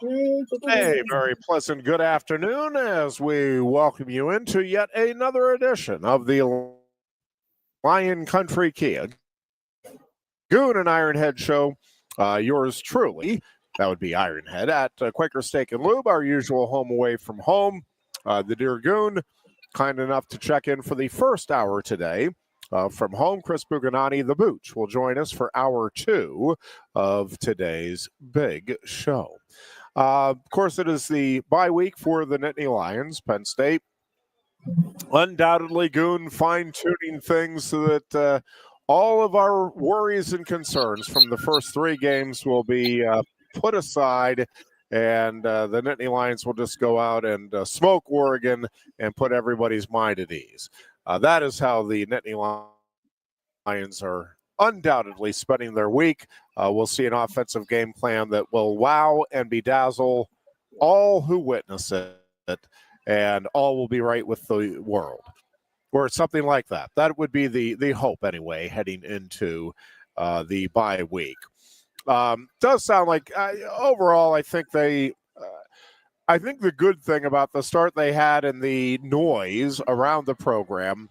A very pleasant good afternoon as we welcome you into yet another edition of the Lion Country Kia Goon and Ironhead show. Yours truly, that would be Ironhead, at Quaker Steak and Lube, our usual home away from home. The dear Goon, kind enough to check in for the first hour today. From home, Chris Buganani, the Booch, will join us for hour 2 of today's big show. Of course, it is the bye week for the Nittany Lions. Penn State, undoubtedly, Goon fine-tuning things so that all of our worries and concerns from the first 3 games will be put aside, and the Nittany Lions will just go out and smoke Oregon and put everybody's mind at ease. That is how the Nittany Lions are undoubtedly spending their week. We'll see an offensive game plan that will wow and bedazzle all who witness it, and all will be right with the world, or something like that. That would be the hope anyway, heading into the bye week. Does sound like overall, I think the good thing about the start they had and the noise around the program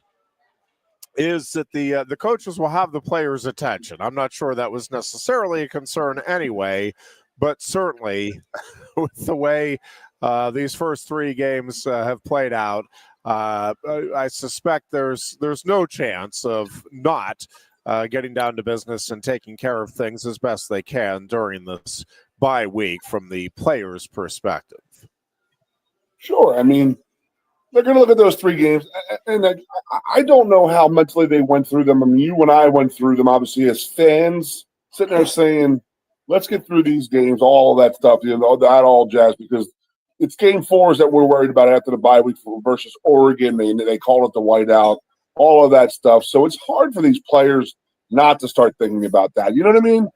is that the coaches will have the players' attention. I'm not sure that was necessarily a concern anyway, but certainly with the way these first 3 games have played out, I suspect there's no chance of not getting down to business and taking care of things as best they can during this bye week from the players' perspective. Sure. I mean, they're going to look at those 3 games, and I don't know how mentally they went through them. I mean, you and I went through them, obviously, as fans, sitting there saying, let's get through these games, all of that stuff, that all jazz, because it's game 4s that we're worried about after the bye week versus Oregon. They call it the whiteout, all of that stuff. So it's hard for these players not to start thinking about that. You know what I mean?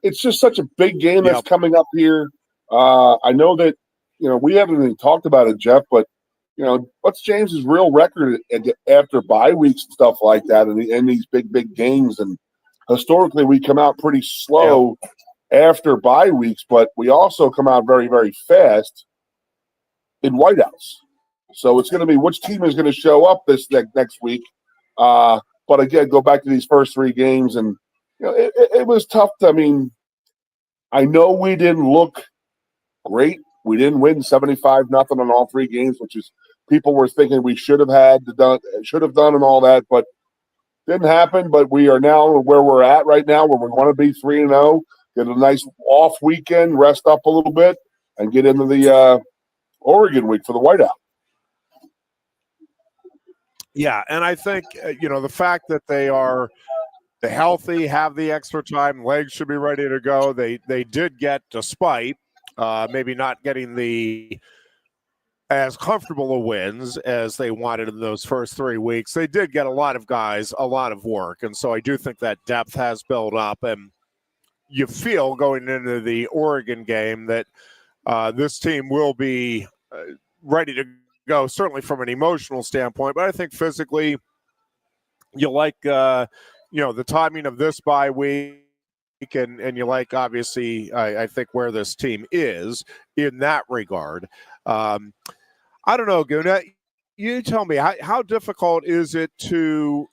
It's just such a big game that's coming up here. I know that, we haven't even talked about it, Jeff, but what's James's real record after bye weeks and stuff like that, and these big games? And historically, we come out pretty slow after bye weeks, but we also come out very, very fast in whiteouts. So it's going to be which team is going to show up this next week. But again, go back to these first 3 games, and it was tough. I know we didn't look great. We didn't win 75-0 on all 3 games, which is people were thinking we should have done, and all that, but didn't happen. But we are now where we're at right now, where we want to be 3-0, get a nice off weekend, rest up a little bit, and get into the Oregon week for the whiteout. Yeah, and I think the fact that they are healthy, have the extra time, legs should be ready to go. They did get, despite maybe not getting the as comfortable a wins as they wanted in those first 3 weeks, they did get a lot of guys, a lot of work. And so I do think that depth has built up, and you feel going into the Oregon game that this team will be ready to go, certainly from an emotional standpoint. But I think physically, you like, the timing of this bye week, and you like, obviously, I think where this team is in that regard. I don't know, Goon. You tell me, how difficult is it to,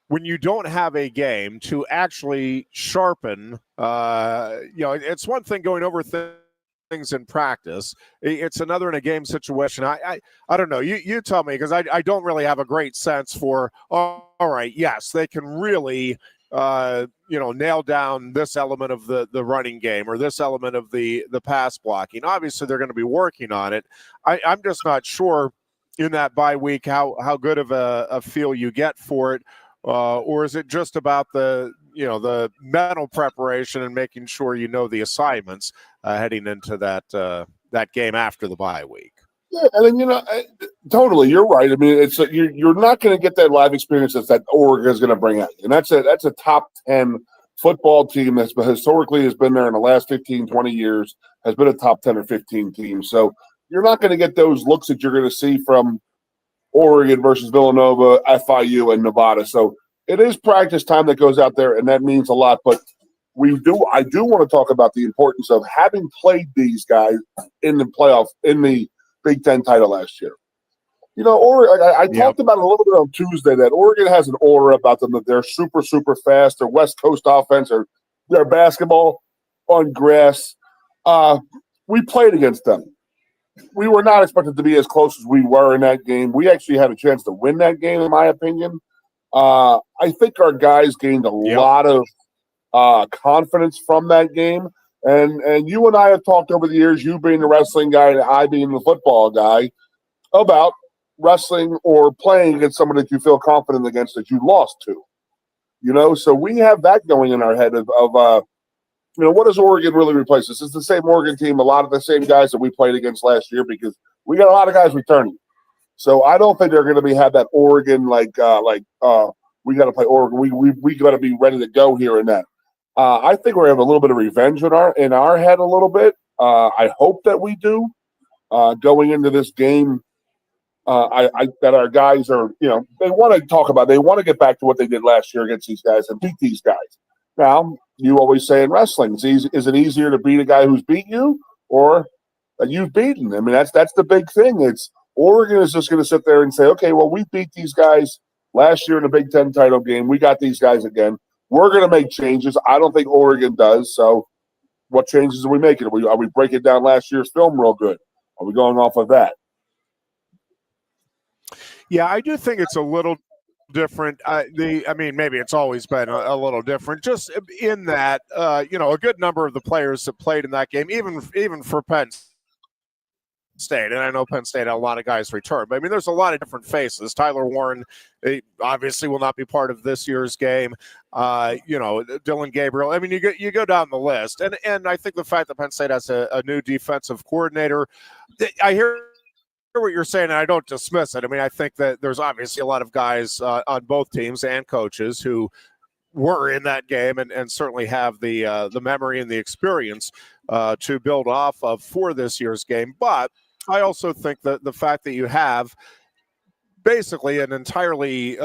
when you don't have a game, to actually sharpen? It's one thing going over things in practice. It's another in a game situation. I don't know. You tell me, because I don't really have a great sense for, all right, yes, they can really nail down this element of the running game or this element of the pass blocking. Obviously, they're going to be working on it. I'm just not sure in that bye week how good of a feel you get for it, or is it just about the mental preparation and making sure the assignments heading into that game after the bye week? Yeah, and then totally, you're right. I mean, it's you're not going to get that live experience that Oregon is going to bring out, and that's a top 10 football team that's historically has been there in the last 15, 20 years, has been a top 10 or 15 team. So you're not going to get those looks that you're going to see from Oregon versus Villanova, FIU, and Nevada. So it is practice time that goes out there, and that means a lot. But I do want to talk about the importance of having played these guys in the playoff in the Big Ten title last year. You know, I talked about it a little bit on Tuesday that Oregon has an aura about them that they're super, super fast. Their West Coast offense or their basketball on grass. We played against them. We were not expected to be as close as we were in that game. We actually had a chance to win that game, in my opinion. I think our guys gained a lot of confidence from that game. And you and I have talked over the years, you being the wrestling guy and I being the football guy, about wrestling or playing against someone that you feel confident against that you lost to. You know, so we have that going in our head of you know, what does Oregon really replace us? It's the same Oregon team, a lot of the same guys that we played against last year because we got a lot of guys returning. So I don't think they're going to have that Oregon we got to play Oregon. We got to be ready to go here and that. I think we're having a little bit of revenge in our head a little bit. I hope that we do going into this game. That our guys are, you know, they want to get back to what they did last year against these guys and beat these guys. Now, you always say in wrestling, is it easier to beat a guy who's beat you or that you've beaten? I mean, that's the big thing. It's Oregon is just going to sit there and say, okay, well, we beat these guys last year in the Big Ten title game. We got these guys again. We're going to make changes. I don't think Oregon does. So what changes are we making? Are we breaking down last year's film real good? Are we going off of that? Yeah, I do think it's a little different. I mean, maybe it's always been a little different, just in that, you know, a good number of the players that played in that game, even for Penn State, and I know Penn State had a lot of guys return, but I mean, there's a lot of different faces. Tyler Warren obviously will not be part of this year's game. You know, Dylan Gabriel. I mean, you go down the list, and I think the fact that Penn State has a new defensive coordinator, I hear what you're saying, and I don't dismiss it. I mean, I think that there's obviously a lot of guys on both teams and coaches who were in that game and certainly have the memory and the experience to build off of for this year's game. But I also think that the fact that you have basically an entirely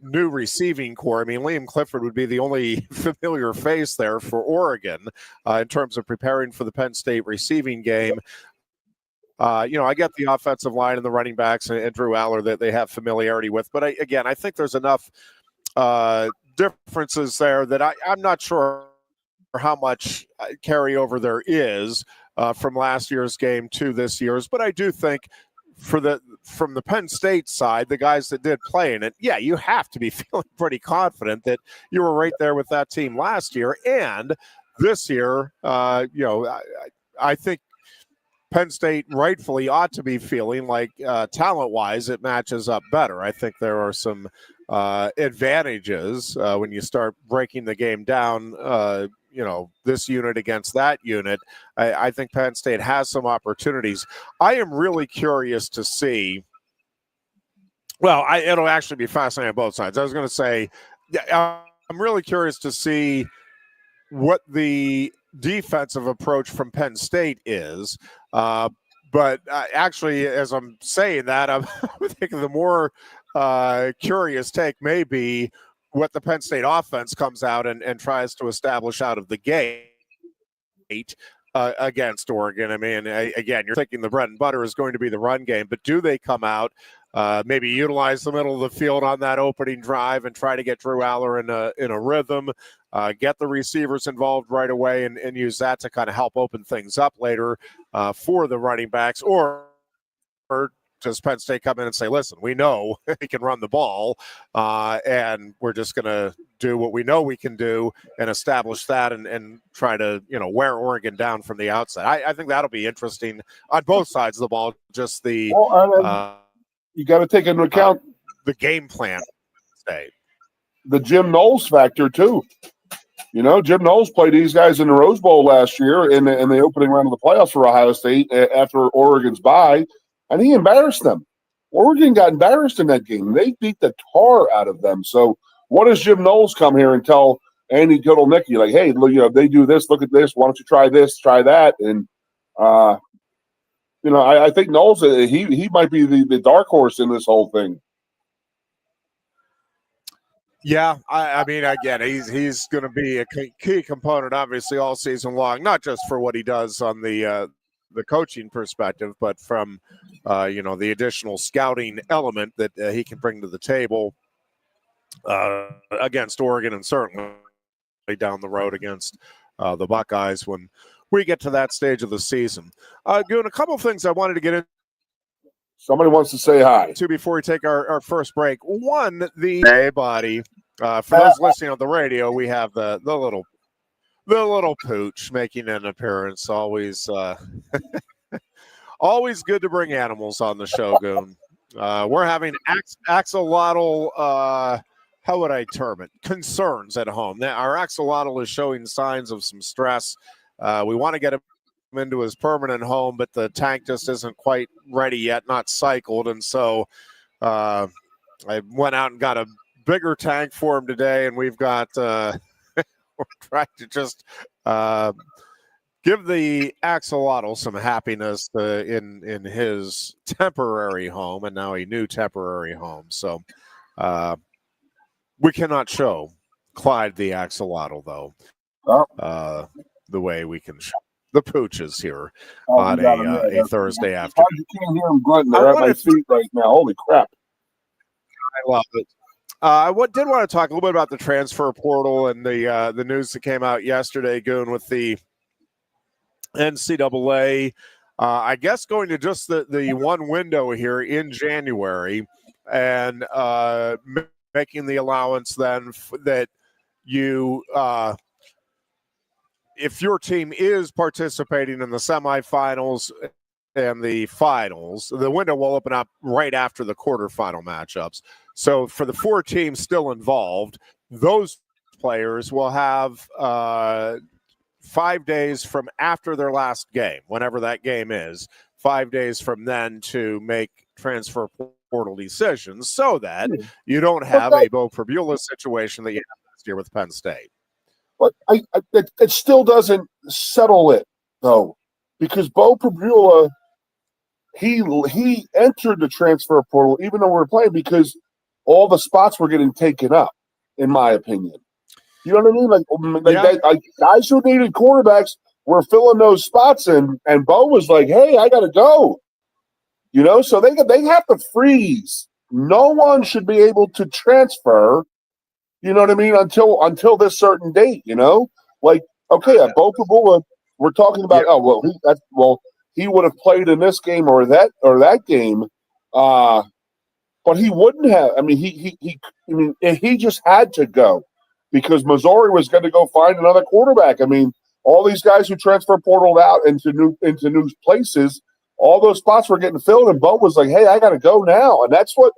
new receiving core. I mean, Liam Clifford would be the only familiar face there for Oregon in terms of preparing for the Penn State receiving game. You know, I get the offensive line and the running backs and Drew Aller that they have familiarity with. But I think there's enough differences there that I'm not sure how much carryover there is from last year's game to this year's. But I do think from the Penn State side, the guys that did play in it, yeah, you have to be feeling pretty confident that you were right there with that team last year. And this year, you know, I think Penn State rightfully ought to be feeling like talent-wise it matches up better. I think there are some advantages when you start breaking the game down, you know, this unit against that unit. I think Penn State has some opportunities. I am really curious to see. Well, it'll actually be fascinating on both sides. I was going to say, I'm really curious to see what the defensive approach from Penn State is. But actually, as I'm saying that, I'm thinking the more curious take may be what the Penn State offense comes out and tries to establish out of the gate against Oregon. I mean, again, you're thinking the bread and butter is going to be the run game, but do they come out, maybe utilize the middle of the field on that opening drive and try to get Drew Aller in a rhythm, get the receivers involved right away and use that to kind of help open things up later for the running backs, or does Penn State come in and say, listen, we know we can run the ball and we're just going to do what we know we can do and establish that and try to, you know, wear Oregon down from the outside. I think that'll be interesting on both sides of the ball. Just the you got to take into account the game plan. The Jim Knowles factor too. You know, Jim Knowles played these guys in the Rose Bowl last year in the opening round of the playoffs for Ohio State after Oregon's bye, and he embarrassed them. Oregon got embarrassed in that game. They beat the tar out of them. So what does Jim Knowles come here and tell Andy Kotelnicki? Like, hey, look, you know, they do this. Look at this. Why don't you try this, try that? And, you know, I think Knowles, he might be the dark horse in this whole thing. Yeah, I mean, again, he's going to be a key component, obviously, all season long. Not just for what he does on the coaching perspective, but from the additional scouting element that he can bring to the table against Oregon, and certainly down the road against the Buckeyes when we get to that stage of the season. Goon, a couple of things I wanted to get into. Somebody wants to say hi. Before we take our first break. One, hey, buddy. For those listening on the radio, we have the little pooch making an appearance. Always always good to bring animals on the show, Goon. We're having axolotl, how would I term it? Concerns at home. Now, our axolotl is showing signs of some stress. We want to get him into his permanent home, but the tank just isn't quite ready yet, not cycled. And so I went out and got a bigger tank for him today, and we've got we're trying to just give the axolotl some happiness in his temporary home, and now a new temporary home. So we cannot show Clyde the axolotl, though, the way we can show the pooches here on a Thursday afternoon. You can't hear him grunting. They're at my feet right now. Holy crap. I love it. I did want to talk a little bit about the transfer portal and the news that came out yesterday, Goon, with the NCAA, I guess going to just the one window here in January, and making the allowance then that you if your team is participating in the semifinals and the finals, the window will open up right after the quarterfinal matchups. So for the 4 teams still involved, those players will have 5 days from after their last game, whenever that game is, 5 days from then to make transfer portal decisions so that you don't have a Bo Pribula situation that you had last year with Penn State. But it still doesn't settle it, though, because Bo Pribula, he entered the transfer portal even though we were playing because all the spots were getting taken up, in my opinion. You know what I mean? Like guys who needed quarterbacks were filling those spots in, and Bo was like, hey, I got to go. You know, so they have to freeze. No one should be able to transfer, you know what I mean, until this certain date, you know? Like, okay, Bo Pribula, we're talking about, he would have played in this game or that game, but he wouldn't have. I mean, he just had to go because Missouri was going to go find another quarterback. I mean, all these guys who transfer portaled out into new places, all those spots were getting filled, and Bo was like, "Hey, I got to go now," and that's what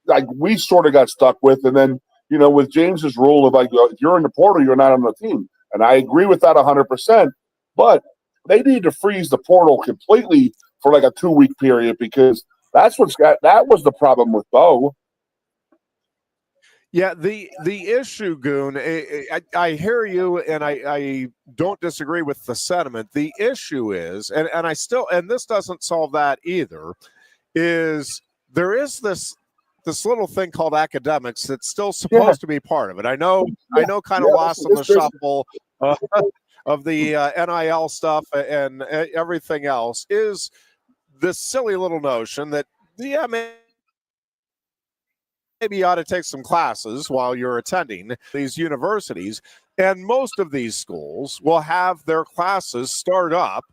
like we sort of got stuck with. And then with James's rule of like, if you're in the portal, you're not on the team, and I agree with that 100%. But they need to freeze the portal completely for like a 2-week period because that was the problem with Bo. Yeah, the issue, Goon, I hear you, and I don't disagree with the sentiment. The issue is, and this doesn't solve that either, is there is this little thing called academics that's still supposed to be part of it. I know kind of lost in the shuffle of the NIL stuff and everything else is this silly little notion that, maybe you ought to take some classes while you're attending these universities. And most of these schools will have their classes start up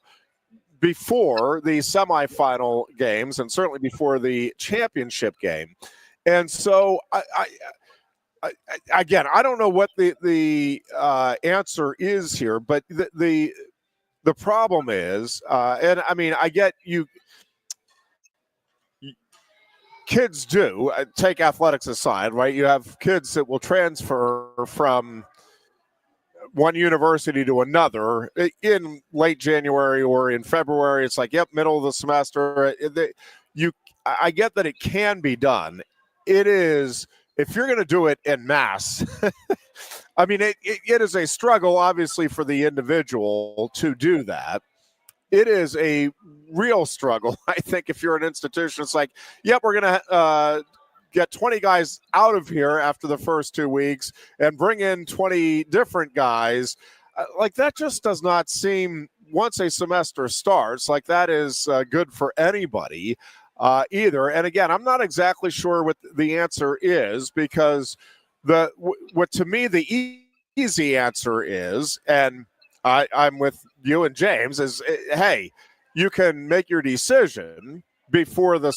before the semifinal games and certainly before the championship game. And so, again, I don't know what the answer is here, but the problem is, and I mean, I get you. Kids do take athletics aside, right? You have kids that will transfer from one university to another in late January or in February. It's like, yep, middle of the semester. I get that it can be done. It is, if you're going to do it en masse, I mean, it is a struggle, obviously, for the individual to do that. It is a real struggle, I think, if you're an institution. It's like, yep, we're going to get 20 guys out of here after the first 2 weeks and bring in 20 different guys. Like that just does not seem, once a semester starts, like that is good for anybody either. And again, I'm not exactly sure what the answer is, because what to me the easy answer is, and I'm with you and James, is, hey, you can make your decision before the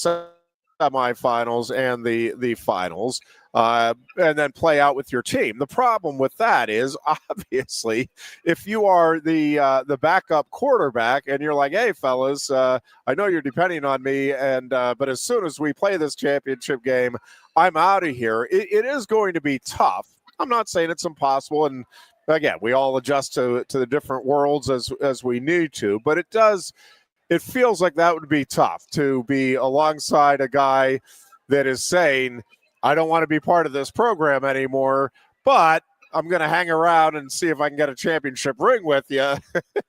semifinals and the finals, and then play out with your team. The problem with that is, obviously, if you are the backup quarterback and you're like, hey, fellas, I know you're depending on me, and but as soon as we play this championship game, I'm out of here. It is going to be tough. I'm not saying it's impossible, and again, we all adjust to the different worlds as we need to, but it feels like that would be tough to be alongside a guy that is saying, I don't want to be part of this program anymore, but I'm going to hang around and see if I can get a championship ring with you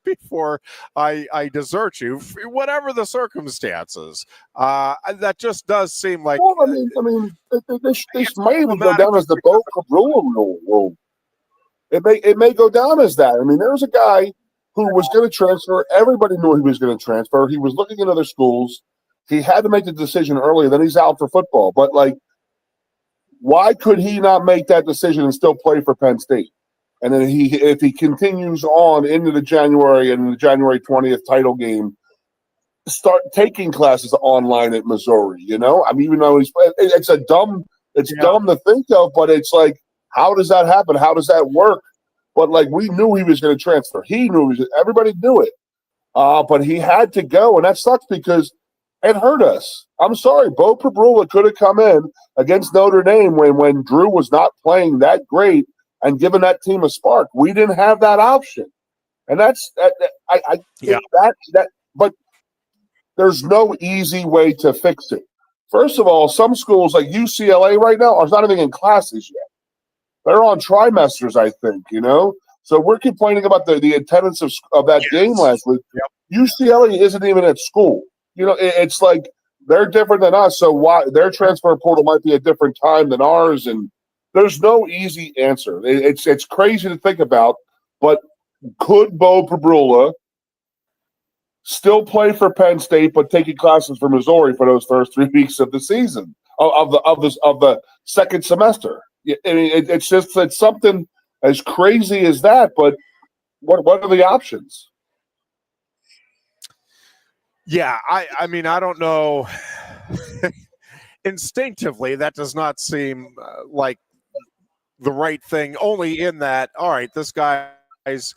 before I desert you, whatever the circumstances. That just does seem like. Well, I mean, this may even go down as the Bo rule. It may go down as that. I mean, there was a guy who was going to transfer. Everybody knew he was going to transfer. He was looking at other schools. He had to make the decision early. Then he's out for football. But, like, why could he not make that decision and still play for Penn State? And then if he continues on into the January and the January 20th title game, start taking classes online at Missouri, you know? I mean, even though it's dumb to think of, but it's like, how does that happen? How does that work? But, like, we knew he was going to transfer. He knew everybody knew it. But he had to go, and that sucks because it hurt us. I'm sorry. Bo Prabula could have come in against Notre Dame when Drew was not playing that great and given that team a spark. We didn't have that option. And but there's no easy way to fix it. First of all, some schools like UCLA right now are not even in classes yet. They're on trimesters, I think, you know? So we're complaining about the attendance of that game last week. Yep. UCLA isn't even at school. You know, it's like they're different than us, so why their transfer portal might be a different time than ours, and there's no easy answer. It's crazy to think about, but could Bo Prabula still play for Penn State but taking classes for Missouri for those first 3 weeks of the season, of the second semester? I mean, it's something as crazy as that, but what are the options? Yeah, I mean, I don't know. Instinctively, that does not seem like the right thing, only in that, all right, this guy's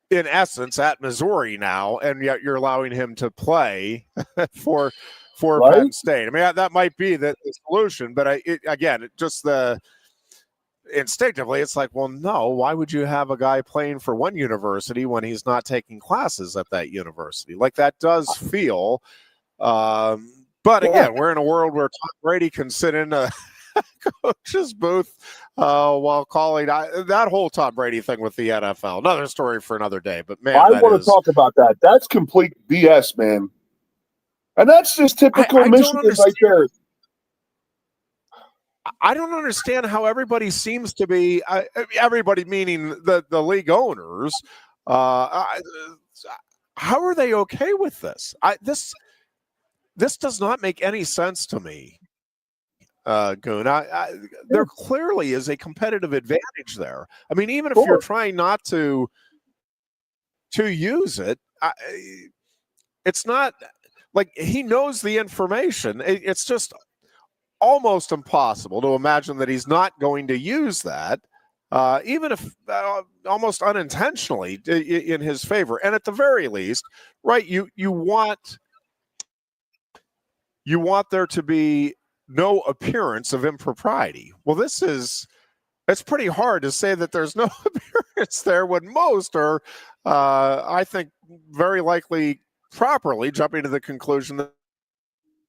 in essence at Missouri now, and yet you're allowing him to play for right? Penn State. I mean, that might be the solution, but instinctively, it's like, well, no, why would you have a guy playing for one university when he's not taking classes at that university? Like, that does feel, but again, we're in a world where Tom Brady can sit in a coach's booth while calling that whole Tom Brady thing with the NFL. Another story for another day, but man, I want to talk about that. That's complete BS, man. And that's just typical Michigan right there. I don't understand how everybody seems to be, everybody meaning the league owners, how are they okay with this? This does not make any sense to me, Goon. There clearly is a competitive advantage there. I mean, even if you're trying not to use it, it's not like he knows the information. It's just almost impossible to imagine that he's not going to use that, even if almost unintentionally in his favor. And at the very least, right, you want there to be no appearance of impropriety. Well, it's pretty hard to say that there's no appearance there when most are, I think, very likely properly jumping to the conclusion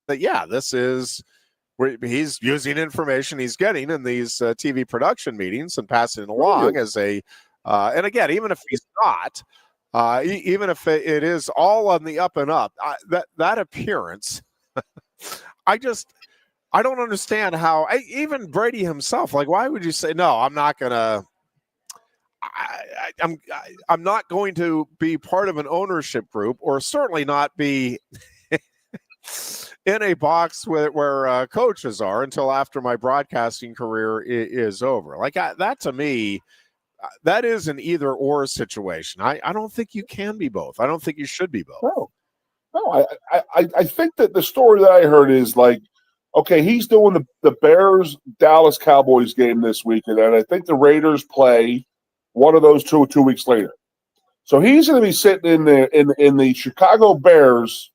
that yeah, this is. He's using information he's getting in these TV production meetings and passing it along as a, and again, even if he's not, even if it is all on the up and up, that appearance, I I don't understand how even Brady himself, like, why would you say, no, I'm not going to, I'm not going to be part of an ownership group, or certainly not be in a box where coaches are until after my broadcasting career is over. Like that to me, that is an either or situation. I don't think you can be both. I don't think you should be both. No, I think that the story that I heard is like, okay, he's doing the Bears Dallas Cowboys game this weekend, and I think the Raiders play one of those two weeks later. So he's going to be sitting in the Chicago Bears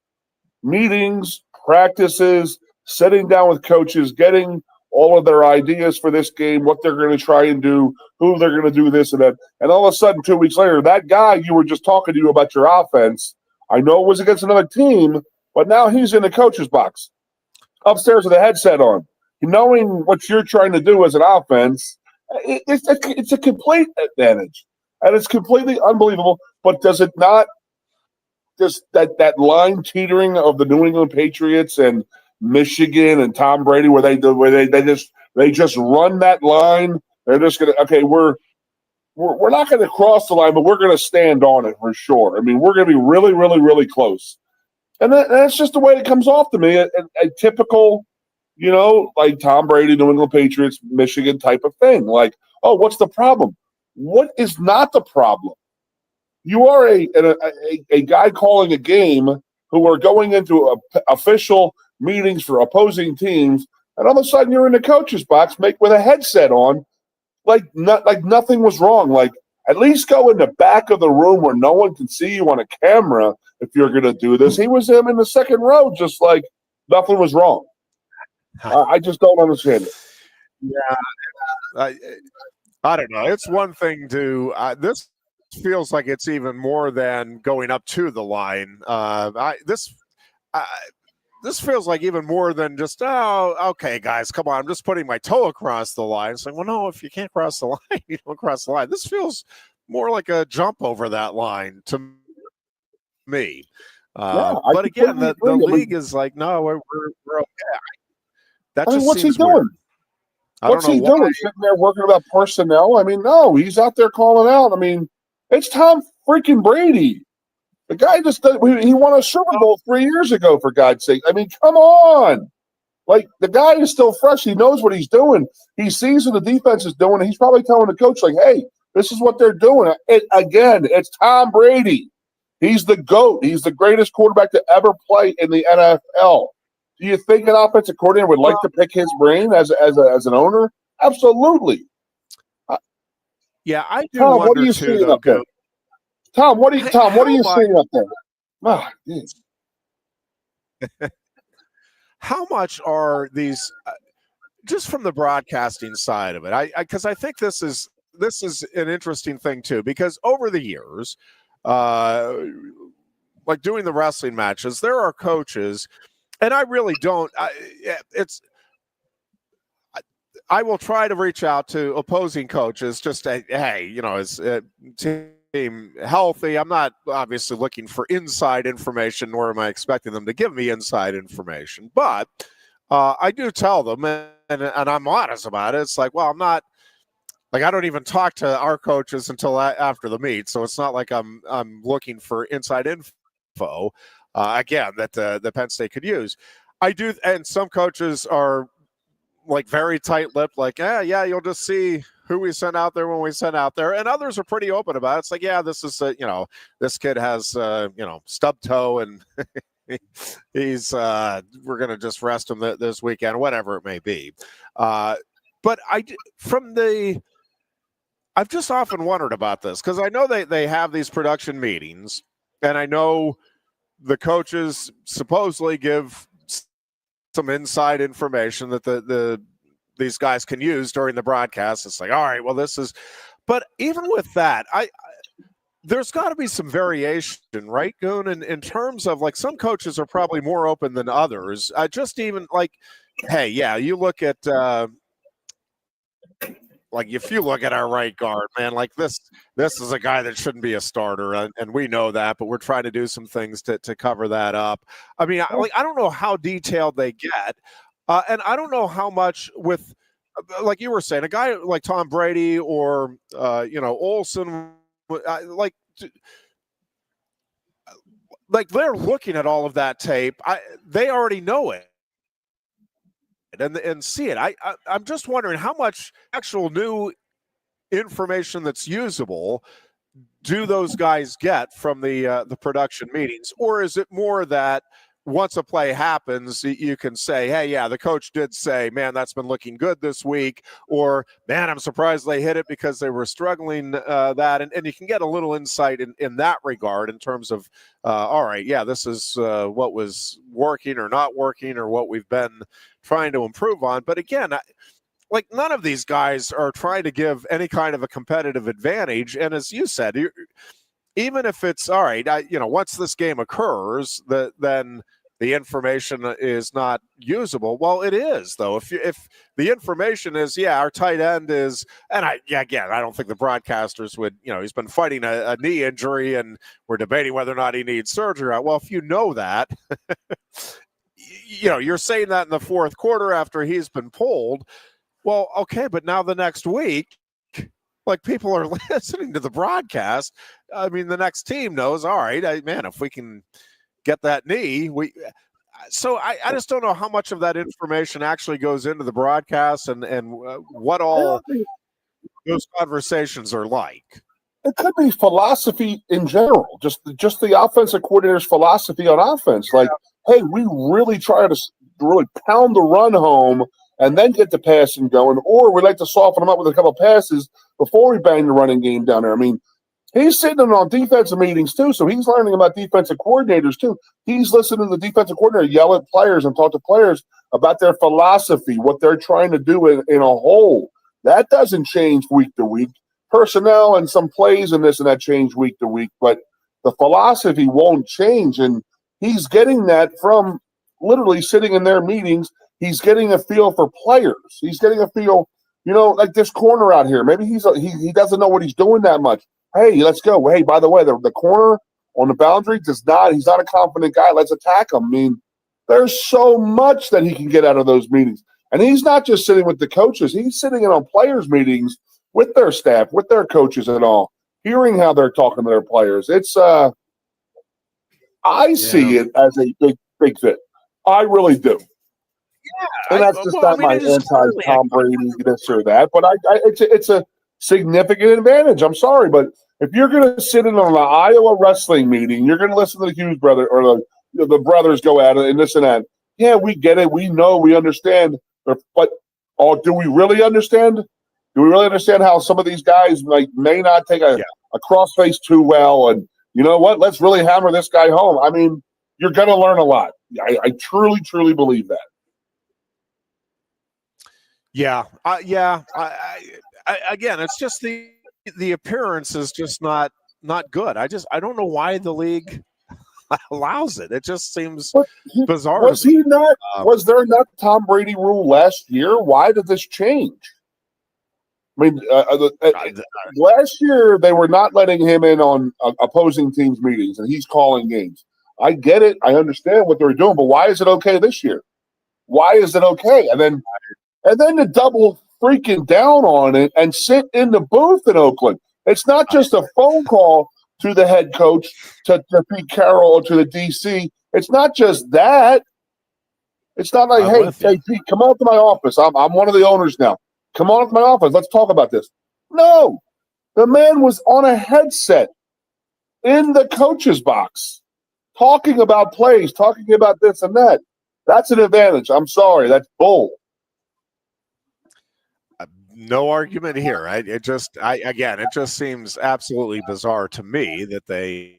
meetings, practices, sitting down with coaches, getting all of their ideas for this game, what they're going to try and do, who they're going to do this and that. And all of a sudden, 2 weeks later, that guy you were just talking to about your offense, I know it was against another team, but now he's in the coach's box, upstairs with a headset on, knowing what you're trying to do as an offense. It's a complete advantage, and it's completely unbelievable. But does it not just that line teetering of the New England Patriots and Michigan and Tom Brady, where they just run that line? They're just gonna, okay, we're not going to cross the line, but we're going to stand on it for sure. I mean, we're going to be really, really, really close, and that's just the way it comes off to me. A typical, like Tom Brady, New England Patriots, Michigan type of thing. Like, oh, what's the problem? What is not the problem? You are a guy calling a game who are going into official meetings for opposing teams, and all of a sudden you're in the coach's box, with a headset on, like nothing was wrong. Like, at least go in the back of the room where no one can see you on a camera if you're going to do this. He was in the second row, just like nothing was wrong. I just don't understand it. Yeah, I don't know. It's one thing to this feels like it's even more than going up to the line. This feels like even more than just, oh, okay, guys, come on, I'm just putting my toe across the line. It's like, well, no, if you can't cross the line, you don't cross the line. This feels more like a jump over that line to me. But again, the league is like, no, we're okay. What's he doing? Weird. What's he doing? Sitting there working about personnel? I mean, no, he's out there calling out. I mean, it's Tom freaking Brady. The guy he won a Super Bowl 3 years ago, for God's sake. I mean, come on. Like, the guy is still fresh. He knows what he's doing. He sees what the defense is doing, and he's probably telling the coach, like, hey, this is what they're doing. Again, it's Tom Brady. He's the GOAT. He's the greatest quarterback to ever play in the NFL. Do you think an offensive coordinator would like to pick his brain as an owner? Absolutely. Yeah, I do. Tom, what are you seeing up there? Tom, what are you seeing up there? Oh, how much are these, just from the broadcasting side of it? Because I think this is an interesting thing too. Because over the years, like doing the wrestling matches, there are coaches. And I really don't. I will try to reach out to opposing coaches. Just hey, is team healthy? I'm not obviously looking for inside information, nor am I expecting them to give me inside information. But I do tell them, and I'm honest about it. It's like, well, I'm not. Like, I don't even talk to our coaches until after the meet, so it's not like I'm looking for inside info. Again, that the Penn State could use. I do, and some coaches are like very tight-lipped, like, yeah, you'll just see who we send out there when we send out there, and others are pretty open about it. It's like, yeah, this is this kid has stub toe, and he's we're gonna just rest him this weekend, whatever it may be. But I've just often wondered about this because I know they have these production meetings, and I know the coaches supposedly give some inside information that these guys can use during the broadcast. It's like, all right, well, but even with that, there's got to be some variation, right, Goon? In terms of, like, some coaches are probably more open than others. Just even like, hey, yeah, you look at like, if you look at our right guard, man, like this is a guy that shouldn't be a starter, and we know that, but we're trying to do some things to cover that up. I mean, I don't know how detailed they get, And I don't know how much with, like you were saying, a guy like Tom Brady or, Olsen, like they're looking at all of that tape. They already know it and see it. I'm just wondering how much actual new information that's usable do those guys get from the production meetings, or is it more that once a play happens, you can say, hey, yeah, the coach did say, man, that's been looking good this week, or man, I'm surprised they hit it because they were struggling that. And you can get a little insight in that regard in terms of, all right, yeah, this is what was working or not working or what we've been trying to improve on. But again, like none of these guys are trying to give any kind of a competitive advantage. And as you said, even if it's all right, once this game occurs, then the information is not usable. Well, it is though. If the information is, yeah, our tight end is, and I don't think the broadcasters would, he's been fighting a knee injury and we're debating whether or not he needs surgery. Well, if you know that, you're saying that in the fourth quarter after he's been pulled. Well, okay, but now the next week, like people are listening to the broadcast. I mean, the next team knows, all right, if we can get that knee, so I just don't know how much of that information actually goes into the broadcast and what all those conversations are like. It could be philosophy in general, just the offensive coordinator's philosophy on offense. Like, hey, we really try to really pound the run home and then get the passing going, or we like to soften them up with a couple of passes before we bang the running game down there. I mean, he's sitting in on defensive meetings too, so he's learning about defensive coordinators too. He's listening to the defensive coordinator yell at players and talk to players about their philosophy, what they're trying to do in a whole. That doesn't change week to week. Personnel and some plays and this and that change week to week, but the philosophy won't change. And he's getting that from literally sitting in their meetings. He's getting a feel for players. He's getting a feel, like this corner out here. Maybe he doesn't know what he's doing that much. Hey, let's go. Hey, by the way, the corner on the boundary he's not a confident guy. Let's attack him. I mean, there's so much that he can get out of those meetings. And he's not just sitting with the coaches. He's sitting in on players' meetings with their staff, with their coaches and all, hearing how they're talking to their players. It's I see it as a big fit. I really do. Yeah, and that's just not my anti-Tom Brady this or that, but it's a significant advantage. I'm sorry, but if you're going to sit in on an Iowa wrestling meeting, you're going to listen to the Hughes brother or the brothers go at it and this and that. Yeah, we get it. We know. We understand. But do we really understand? Do we really understand how some of these guys may not take a crossface too well? And you know what? Let's really hammer this guy home. I mean, you're going to learn a lot. I truly, truly believe that. Yeah. Again, it's just the appearance is just not good. I don't know why the league allows it. It just seems bizarre. Was he not? Was there not Tom Brady rule last year? Why did this change? I mean, last year they were not letting him in on opposing teams' meetings, and he's calling games. I get it. I understand what they're doing, but why is it okay this year? Why is it okay? And then to double freaking down on it and sit in the booth in Oakland. It's not just a phone call to the head coach, to Pete Carroll, or to the DC. It's not just that. It's not like, hey, Pete, come on to my office. I'm one of the owners now. Come on to my office. Let's talk about this. No. The man was on a headset in the coach's box talking about plays, talking about this and that. That's an advantage. I'm sorry. That's bull. No argument here. It just seems absolutely bizarre to me that they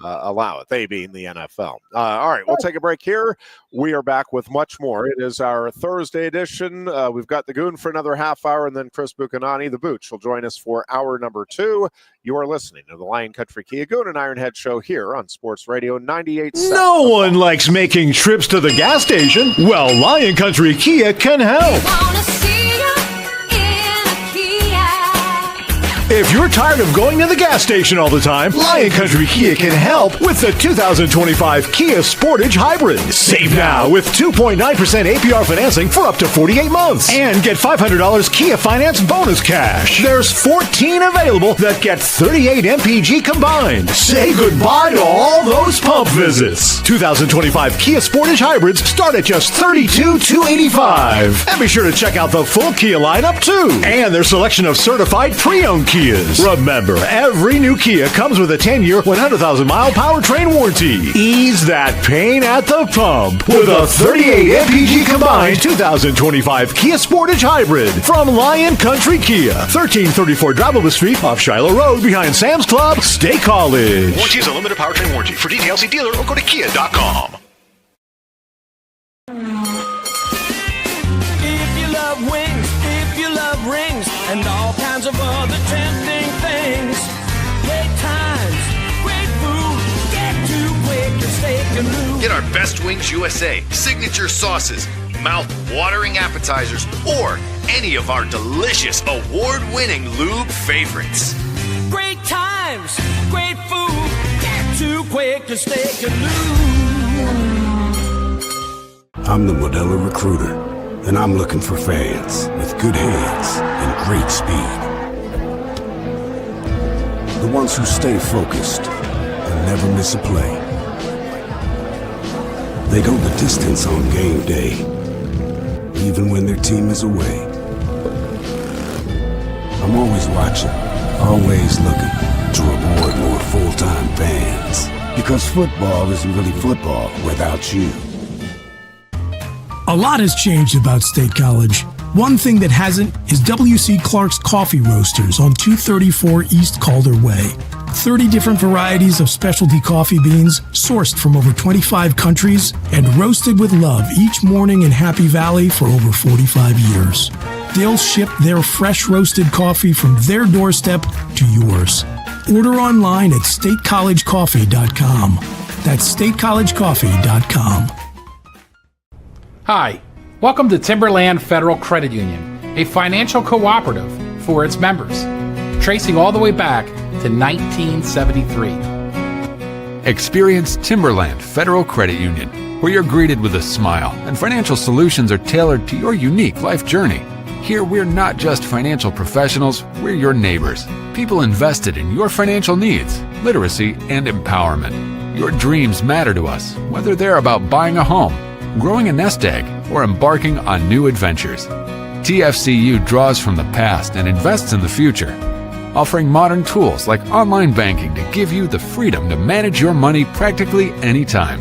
allow it. They being the NFL. All right, we'll take a break here. We are back with much more. It is our Thursday edition. We've got the Goon for another half hour, and then Chris Buchanani, the Booch, will join us for hour number 2. You are listening to the Lion Country Kia Goon and Ironhead show here on Sports Radio 98.7. No one likes making trips to the gas station. Well, Lion Country Kia can help. If you're tired of going to the gas station all the time, Lion Country Kia can help with the 2025 Kia Sportage Hybrid. Save now with 2.9% APR financing for up to 48 months and get $500 Kia Finance bonus cash. There's 14 available that get 38 MPG combined. Say goodbye to all those pump visits. 2025 Kia Sportage Hybrids start at just $32,285. And be sure to check out the full Kia lineup too, and their selection of certified pre-owned Kias. Remember, every new Kia comes with a 10-year, 100,000-mile powertrain warranty. Ease that pain at the pump with a 38 MPG combined 2025 Kia Sportage Hybrid from Lion Country Kia, 1334 Drivable Street off Shiloh Road behind Sam's Club, State College. Warranty is a limited powertrain warranty. For details, see dealer or go to kia.com. If you love wings, if you love rings, and all kinds of other tempting things, great times, great food, get to Quaker Steak Lube. Get our Best Wings USA, signature sauces, mouth-watering appetizers, or any of our delicious award-winning lube favorites. Great times, great food, get to Quaker Steak Lube. I'm the Modelo Recruiter, and I'm looking for fans with good hands and great speed. The ones who stay focused and never miss a play. They go the distance on game day, even when their team is away. I'm always watching, always looking to reward more full-time fans. Because football isn't really football without you. A lot has changed about State College. One thing that hasn't is W.C. Clark's Coffee Roasters on 234 East Calder Way. 30 different varieties of specialty coffee beans sourced from over 25 countries and roasted with love each morning in Happy Valley for over 45 years. They'll ship their fresh roasted coffee from their doorstep to yours. Order online at statecollegecoffee.com. That's statecollegecoffee.com. Hi, welcome to Timberland Federal Credit Union, a financial cooperative for its members, tracing all the way back to 1973. Experience Timberland Federal Credit Union, where you're greeted with a smile and financial solutions are tailored to your unique life journey. Here, we're not just financial professionals, we're your neighbors, people invested in your financial needs, literacy, and empowerment. Your dreams matter to us, whether they're about buying a home, growing a nest egg, or embarking on new adventures. TFCU draws from the past and invests in the future, offering modern tools like online banking to give you the freedom to manage your money practically anytime.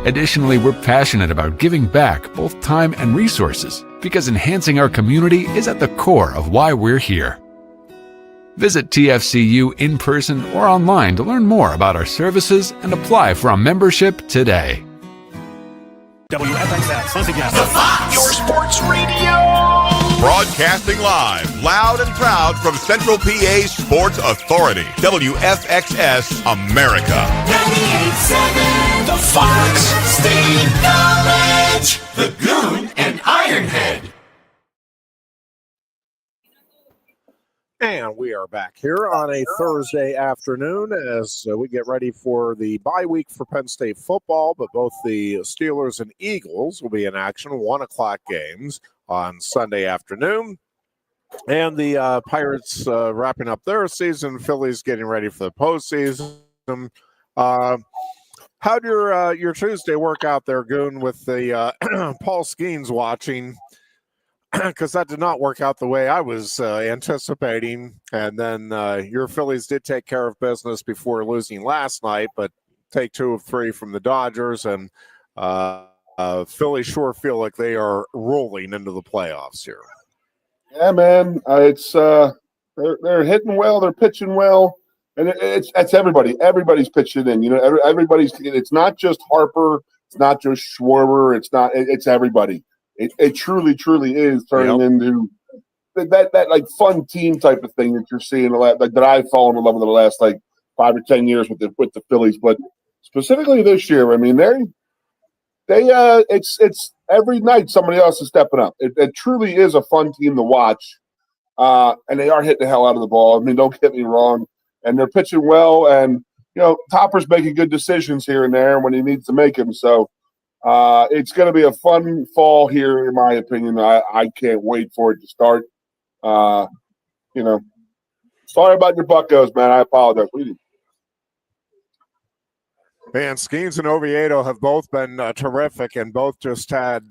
Additionally, we're passionate about giving back both time and resources because enhancing our community is at the core of why we're here. Visit TFCU in person or online to learn more about our services and apply for a membership today. WFXS, your sports radio. Broadcasting live, loud and proud from Central PA's Sports Authority, WFXS America. 98.7, the Fox, State College, the Goon and Ironhead. And we are back here on a Thursday afternoon as we get ready for the bye week for Penn State football, but both the Steelers and Eagles will be in action, 1 o'clock games on Sunday afternoon. And the Pirates wrapping up their season, Phillies getting ready for the postseason. How'd your Tuesday work out there, Goon, with the Paul Skeens watching? Because that did not work out the way I was anticipating. And then your Phillies did take care of business before losing last night, but take 2 of 3 from the Dodgers. And Phillies sure feel like they are rolling into the playoffs here. Yeah, man. It's they're hitting well. They're pitching well. And it's everybody. Everybody's pitching in. You know, everybody's. It's not just Harper. It's not just Schwarber. It's everybody. It truly, truly is turning into that like fun team type of thing that you're seeing a lot, like that I've fallen in love with the last like 5 or 10 years with the Phillies, but specifically this year, I mean it's every night somebody else is stepping up. It truly is a fun team to watch, and they are hitting the hell out of the ball. I mean, don't get me wrong. And they're pitching well, and, Topper's making good decisions here and there when he needs to make them. So it's going to be a fun fall here, in my opinion. I can't wait for it to start. Sorry about your Buccos, man. I apologize. Man, Skeens and Oviedo have both been terrific, and both just had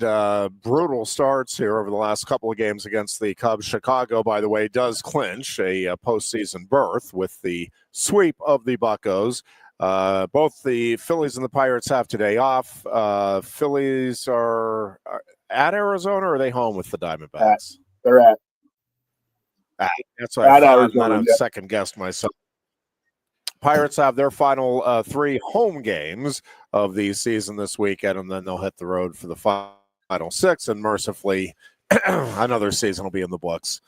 brutal starts here over the last couple of games against the Cubs. Chicago, by the way, does clinch a postseason berth with the sweep of the Buccos. Both the Phillies and the Pirates have today off. Phillies are at Arizona, or are they home with the Diamondbacks? They're at. That's what I thought, Arizona, and then I second-guessed myself. Pirates have their final 3 home games of the season this weekend, and then they'll hit the road for the final 6, and mercifully another season will be in the books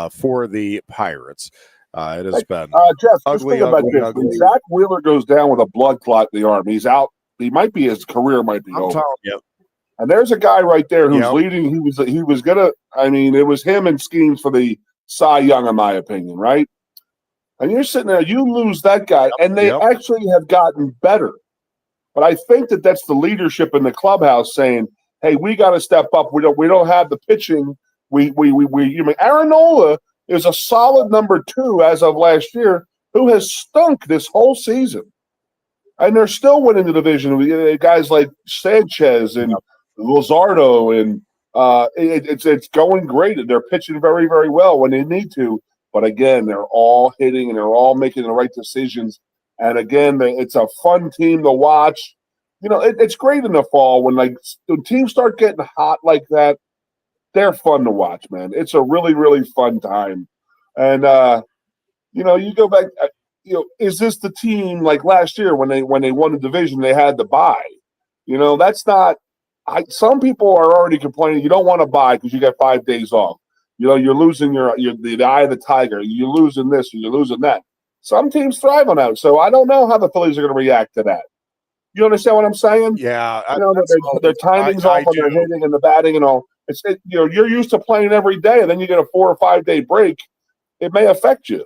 for the Pirates. It has been Jeff, ugly. When Zach Wheeler goes down with a blood clot in the arm, he's out. His career might be over. You. And there's a guy right there who's leading. He was gonna. I mean, it was him and Skeens for the Cy Young, in my opinion, right? And you're sitting there, you lose that guy, and they actually have gotten better. But I think that's the leadership in the clubhouse saying, "Hey, we got to step up. We don't have the pitching. Aaron Nola is a solid number 2 as of last year, who has stunk this whole season, and they're still winning the division. Guys like Sanchez and Luzardo, and it's going great. They're pitching very, very well when they need to. But again, they're all hitting and they're all making the right decisions. And again, it's a fun team to watch. It's great in the fall when teams start getting hot like that. They're fun to watch, man. It's a really, really fun time. And you go back. Is this the team like last year when they won the division? They had to buy. That's not. Some people are already complaining you don't want to buy because you got 5 days off. You're losing the eye of the tiger. You're losing this, you're losing that. Some teams thrive on that. So I don't know how the Phillies are going to react to that. You understand what I'm saying? Yeah. Their timing's off on their hitting and the batting and all. You're used to playing every day, and then you get a 4 or 5 day break. It may affect you.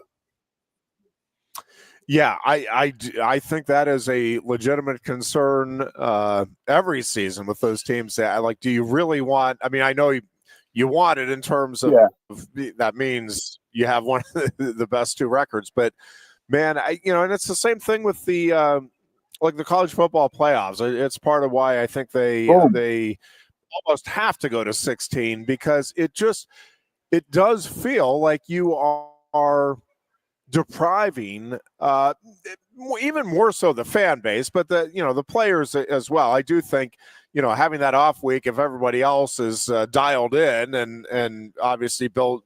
Yeah, I think that is a legitimate concern every season with those teams. Do you really want? I mean, I know you want it in terms of that means you have one of the best 2 records, but man, and it's the same thing with the the college football playoffs. It's part of why I think they almost have to go to 16, because it does feel like you are depriving even more so the fan base, but the players as well. I do think having that off week, if everybody else is dialed in and obviously built,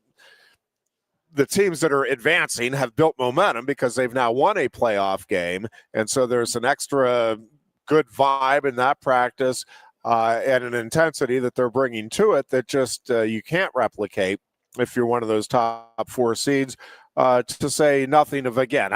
the teams that are advancing have built momentum because they've now won a playoff game, and so there's an extra good vibe in that practice and an intensity that they're bringing to it that just you can't replicate if you're one of those top 4 seeds. To say nothing of, again,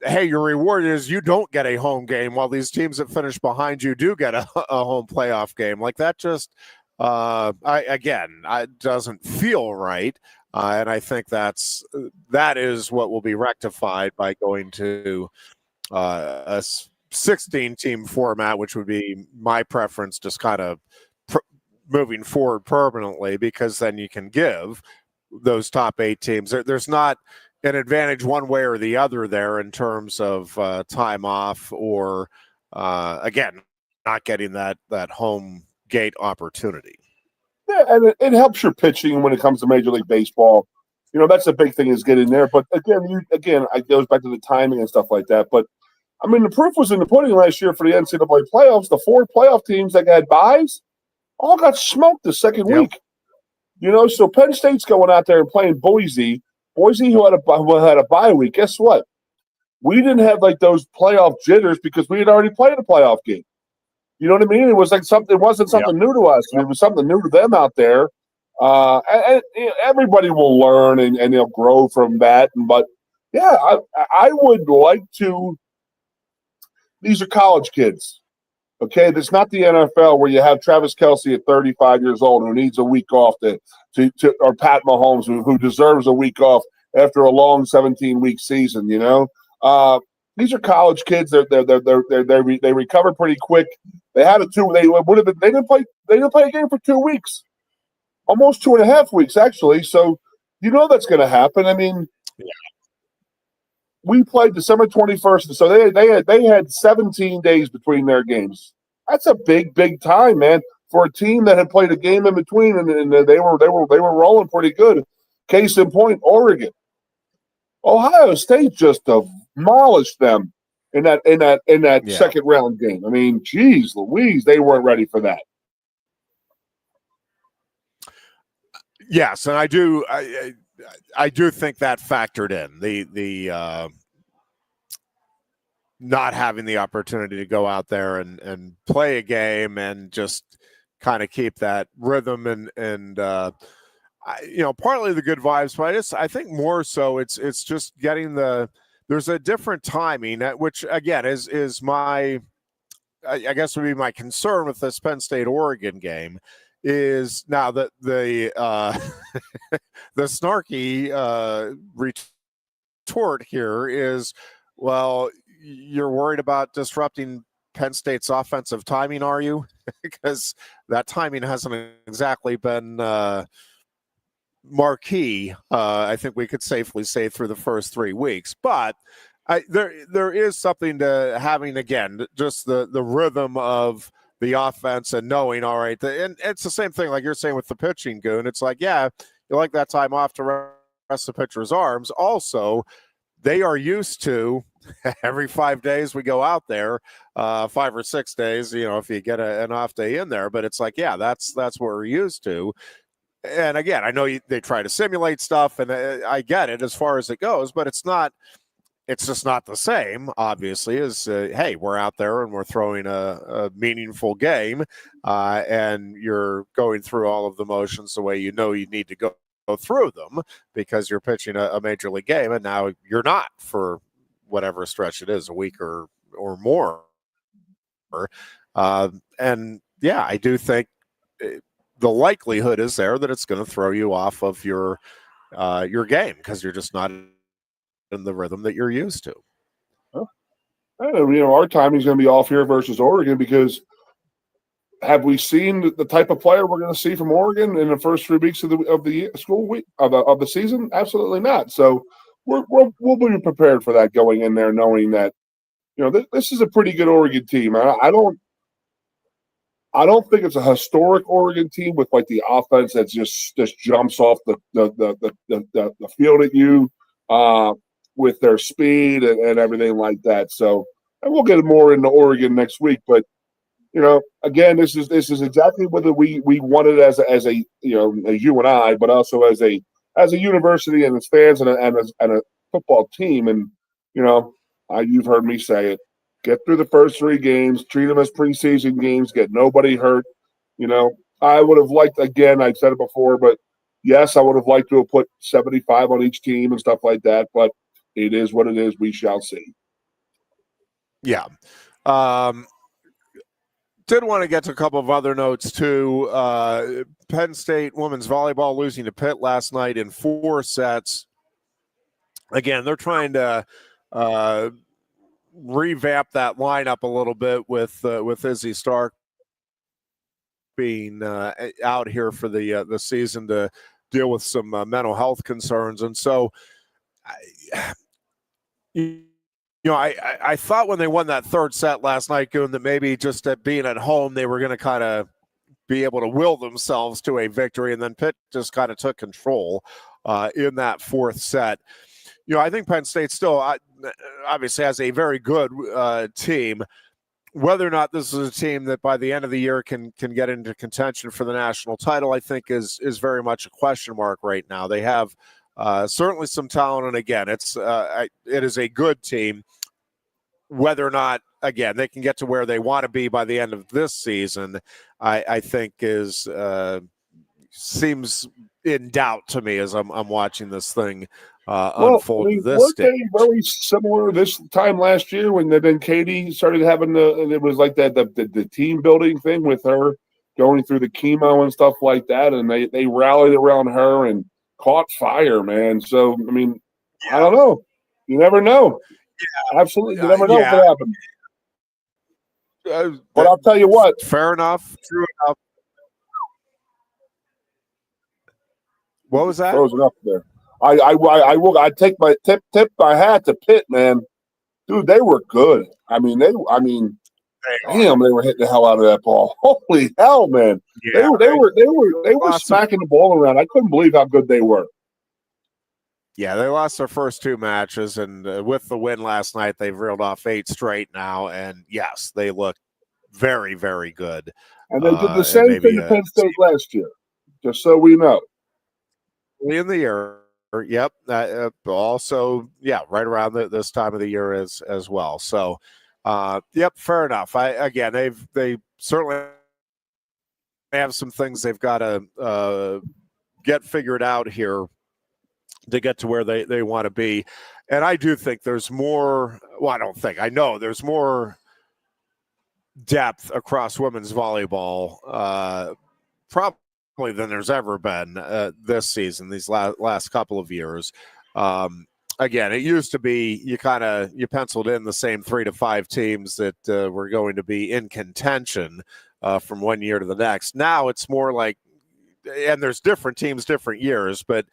hey, your reward is you don't get a home game while these teams that finish behind you do get a home playoff game. Like that just, it doesn't feel right. And I think that is what will be rectified by going to a 16-team format, which would be my preference, just kind of moving forward permanently, because then you can give those top 8 teams. There's not an advantage one way or the other there in terms of time off or, again, not getting that home gate opportunity. Yeah, and it helps your pitching when it comes to Major League Baseball. That's the big thing, is getting there. But again, it goes back to the timing and stuff like that. But I mean, the proof was in the pudding last year for the NCAA playoffs. The 4 playoff teams that had byes all got smoked the second week. So Penn State's going out there and playing Boise. Boise, who had a bye week. Guess what? We didn't have those playoff jitters because we had already played a playoff game. You know what I mean? It was something. It wasn't something new to us. It was something new to them out there. And everybody will learn and they'll grow from that. But yeah, I would like to. These are college kids. Okay, that's not the NFL where you have Travis Kelce at 35 years old who needs a week off or Pat Mahomes who deserves a week off after a long 17-week season. These are college kids. They recovered pretty quick. They had they didn't play a game for 2 weeks, almost 2.5 weeks actually. So that's going to happen. I mean, we played December 21st, so they had 17 days between their games. That's a big time, man, for a team that had played a game in between, and they were rolling pretty good. Case in point, Oregon, Ohio State just demolished them in that second round game. I mean, geez, Louise, they weren't ready for that. Yes, and I do think that factored in the not having the opportunity to go out there and play a game and just kind of keep that rhythm and partly the good vibes, but I think more so it's just getting there's a different timing, which again is my, I guess would be my concern with this Penn State Oregon game. Is now that the the snarky retort here is, well, you're worried about disrupting Penn State's offensive timing, are you? Because that timing hasn't exactly been marquee, I think we could safely say, through the first 3 weeks. But there is something to having, again, just the rhythm of the offense and knowing, all right, and it's the same thing like you're saying with the pitching, Goon. It's like, yeah, you like that time off to rest the pitcher's arms. Also, they are used to every 5 days we go out there, 5 or 6 days, if you get an off day in there. But it's like, yeah, that's what we're used to. And again, I know they try to simulate stuff, and I get it as far as it goes, but it's just not the same, obviously, as, hey, we're out there and we're throwing a meaningful game, and you're going through all of the motions the way you need to go through them because you're pitching a major league game, and now you're not for whatever stretch it is, a week or more. And, yeah, I do think the likelihood is there that it's going to throw you off of your game because you're just not in the rhythm that you're used to. Our timing's going to be off here versus Oregon because have we seen the type of player we're going to see from Oregon in the first 3 weeks of the school week of the season? Absolutely not. So we'll be prepared for that going in there, knowing that this is a pretty good Oregon team. I don't think it's a historic Oregon team with like the offense that just jumps off the field at you. With their speed and everything like that. So, and we'll get more into Oregon next week. But, again, this is exactly what we wanted as a you and I, but also as a university and as fans and a football team. And, you've heard me say it. Get through the first 3 games, treat them as preseason games, get nobody hurt. I would have liked, again, I've said it before, but yes, I would have liked to have put 75 on each team and stuff like that, but it is what it is. We shall see. Yeah. Did want to get to a couple of other notes, too. Penn State women's volleyball losing to Pitt last night in 4 sets. Again, they're trying to revamp that lineup a little bit with Izzy Stark being out here for the season to deal with some mental health concerns. And so, I thought when they won that 3rd set last night, Goon, that maybe just at being at home, they were going to kind of be able to will themselves to a victory. And then Pitt just kind of took control in that 4th set. I think Penn State still obviously has a very good team. Whether or not this is a team that by the end of the year can get into contention for the national title, I think is very much a question mark right now. They have certainly some talent, and again, it is a good team. Whether or not, again, they can get to where they want to be by the end of this season, I think seems in doubt to me as I'm watching this thing unfold this weren't stage. they very similar this time last year when then Katie started having and it was like the team building thing with her going through the chemo and stuff like that, and they rallied around her and caught fire, man. So I mean, I don't know. You never know. Yeah, absolutely, you never know what happened. But I'll tell you what. Fair enough. True enough. What was that? Frozen up there. I take my tip my hat to Pitt, man. Dude, they were good. Damn, they were hitting the hell out of that ball. Holy hell, man. Yeah, they were smacking the ball around. I couldn't believe how good they were. Yeah, they lost their first 2 matches, and with the win last night, they've reeled off 8 straight now. And yes, they look very, very good. And they did the same thing to Penn State last year, just so we know. In the year, yep. Also, yeah, right around this time of the year as well. So, yep, fair enough. They certainly have some things they've got to get figured out here to get to where they want to be. And I do think there's more. Well, I don't think. I know there's more depth across women's volleyball. Probably than there's ever been this season, these last couple of years. Again, it used to be you penciled in the same 3 to 5 teams that were going to be in contention from one year to the next. Now it's more like, and there's different teams, different years, but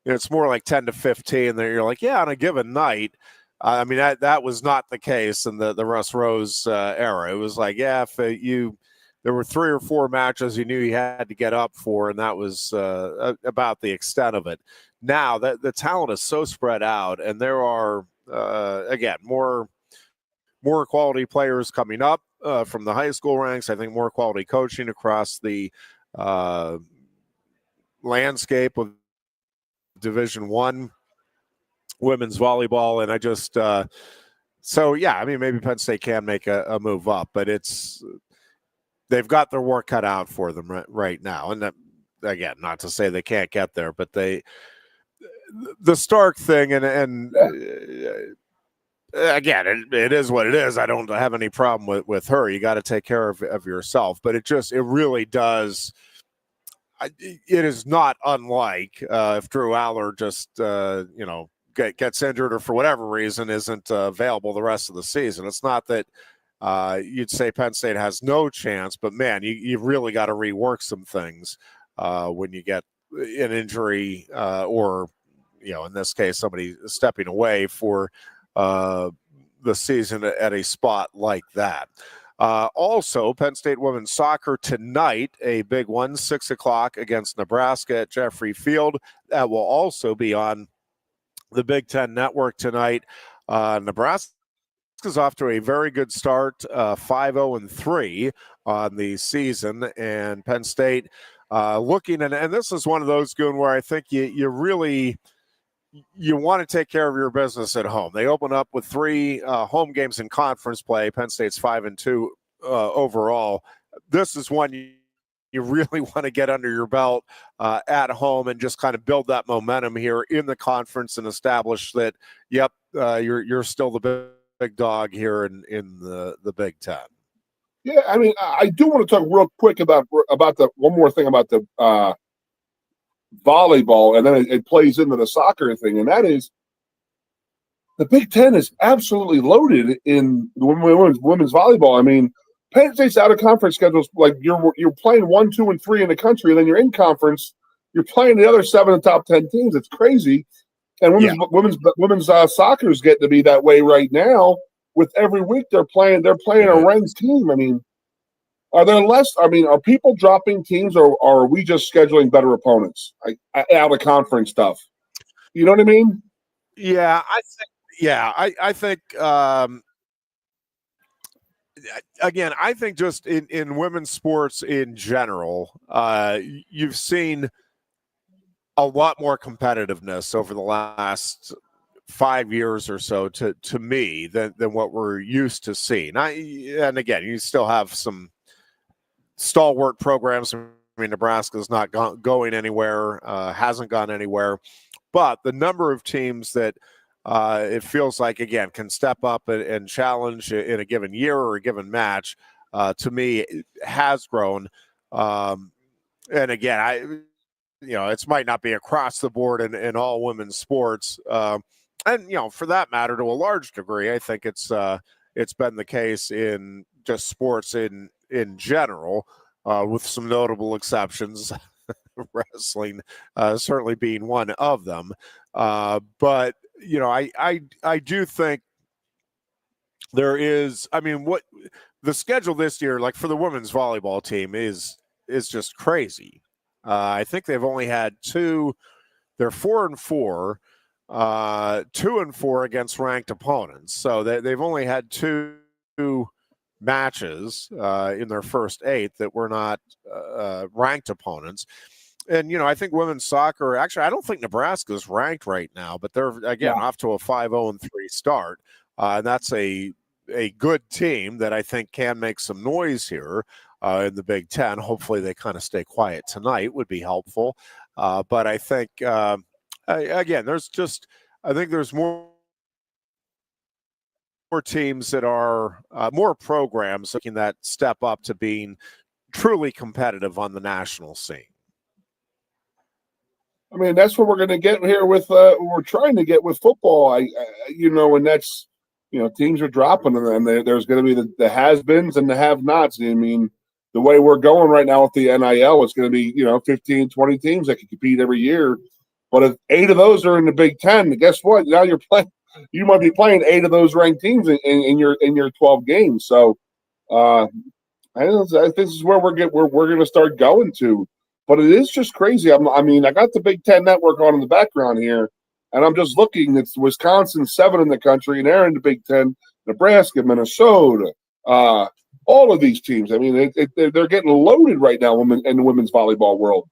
it's more like 10 to 15 that you're like, yeah, on a given night. I mean, that was not the case in the Russ Rose era. It was like, yeah, if there were 3 or 4 matches you knew you had to get up for, and that was about the extent of it. Now that the talent is so spread out, and there are again more quality players coming up from the high school ranks. I think more quality coaching across the landscape of Division I women's volleyball, and I just so yeah, I mean, maybe Penn State can make a move up, but they've got their work cut out for them right now. And that, again, not to say they can't get there, but the Stark thing, and again, it is what it is. I don't have any problem with her. You got to take care of yourself, but it really does. It is not unlike if Drew Aller just gets injured or for whatever reason isn't available the rest of the season. It's not that you'd say Penn State has no chance, but man, you really got to rework some things when you get an injury or in this case somebody stepping away for the season at a spot like that. Also, Penn State women's soccer tonight, a big one, 6:00 against Nebraska at Jeffrey Field. That will also be on the Big Ten Network tonight. Nebraska's off to a very good start, 5-0-3 on the season, and Penn State looking, and this is one of those, Goon, where I think you really want to take care of your business at home. They open up with 3 home games in conference play. Penn State's 5-2 overall. This is one you really want to get under your belt at home and just kind of build that momentum here in the conference and establish that, yep, you're still the big dog here in the Big Ten. Yeah, I mean, I do want to talk real quick about the one more thing about the volleyball, and then it plays into the soccer thing, and that is the Big Ten is absolutely loaded in women's volleyball. I mean, Penn State's out of conference schedules, like you're playing 1, 2, and 3 in the country, and then you're in conference, you're playing the other 7 of the top 10 teams. It's crazy. And women's soccer is getting to be that way right now. With every week they're playing a ranked team. I mean, are people dropping teams, or are we just scheduling better opponents, like out of conference stuff? You know what I mean? Yeah, I think again, I think just in women's sports in general, you've seen a lot more competitiveness over the last 5 years or so to me than what we're used to seeing. And again, you still have some stalwart programs. I mean, Nebraska's not going anywhere, hasn't gone anywhere. But the number of teams that it feels like, again, can step up and challenge in a given year or a given match, to me, has grown. And again, it might not be across the board in all women's sports. And for that matter, to a large degree, I think it's been the case in just sports in general, with some notable exceptions, wrestling certainly being one of them. But I do think there is. I mean, what the schedule this year, like for the women's volleyball team, is just crazy. I think they've only had two. They're 4-4. 2-4 against ranked opponents. So they've only had two matches in their first 8 that were not ranked opponents. And, I think women's soccer, actually, I don't think Nebraska's ranked right now, but they're, again, off to a 5-0-3 start. And that's a good team that I think can make some noise here in the Big Ten. Hopefully they kind of stay quiet tonight would be helpful. But I think, again, I think there's more teams that are more programs making that step up to being truly competitive on the national scene. I mean, that's what we're going to get here with we're trying to get with football. And that's, teams are dropping and there's going to be the has-beens and the have-nots. I mean, the way we're going right now with the NIL, it's going to be, 15, 20 teams that can compete every year. But if 8 of those are in the Big Ten, guess what? Now you might be playing 8 of those ranked teams in your 12 games. So I think this is where we're going to start going to. But it is just crazy. I got the Big Ten Network on in the background here, and I'm just looking. It's Wisconsin 7 in the country, and they're in the Big Ten. Nebraska, Minnesota, all of these teams. I mean, they're getting loaded right now in the women's volleyball world.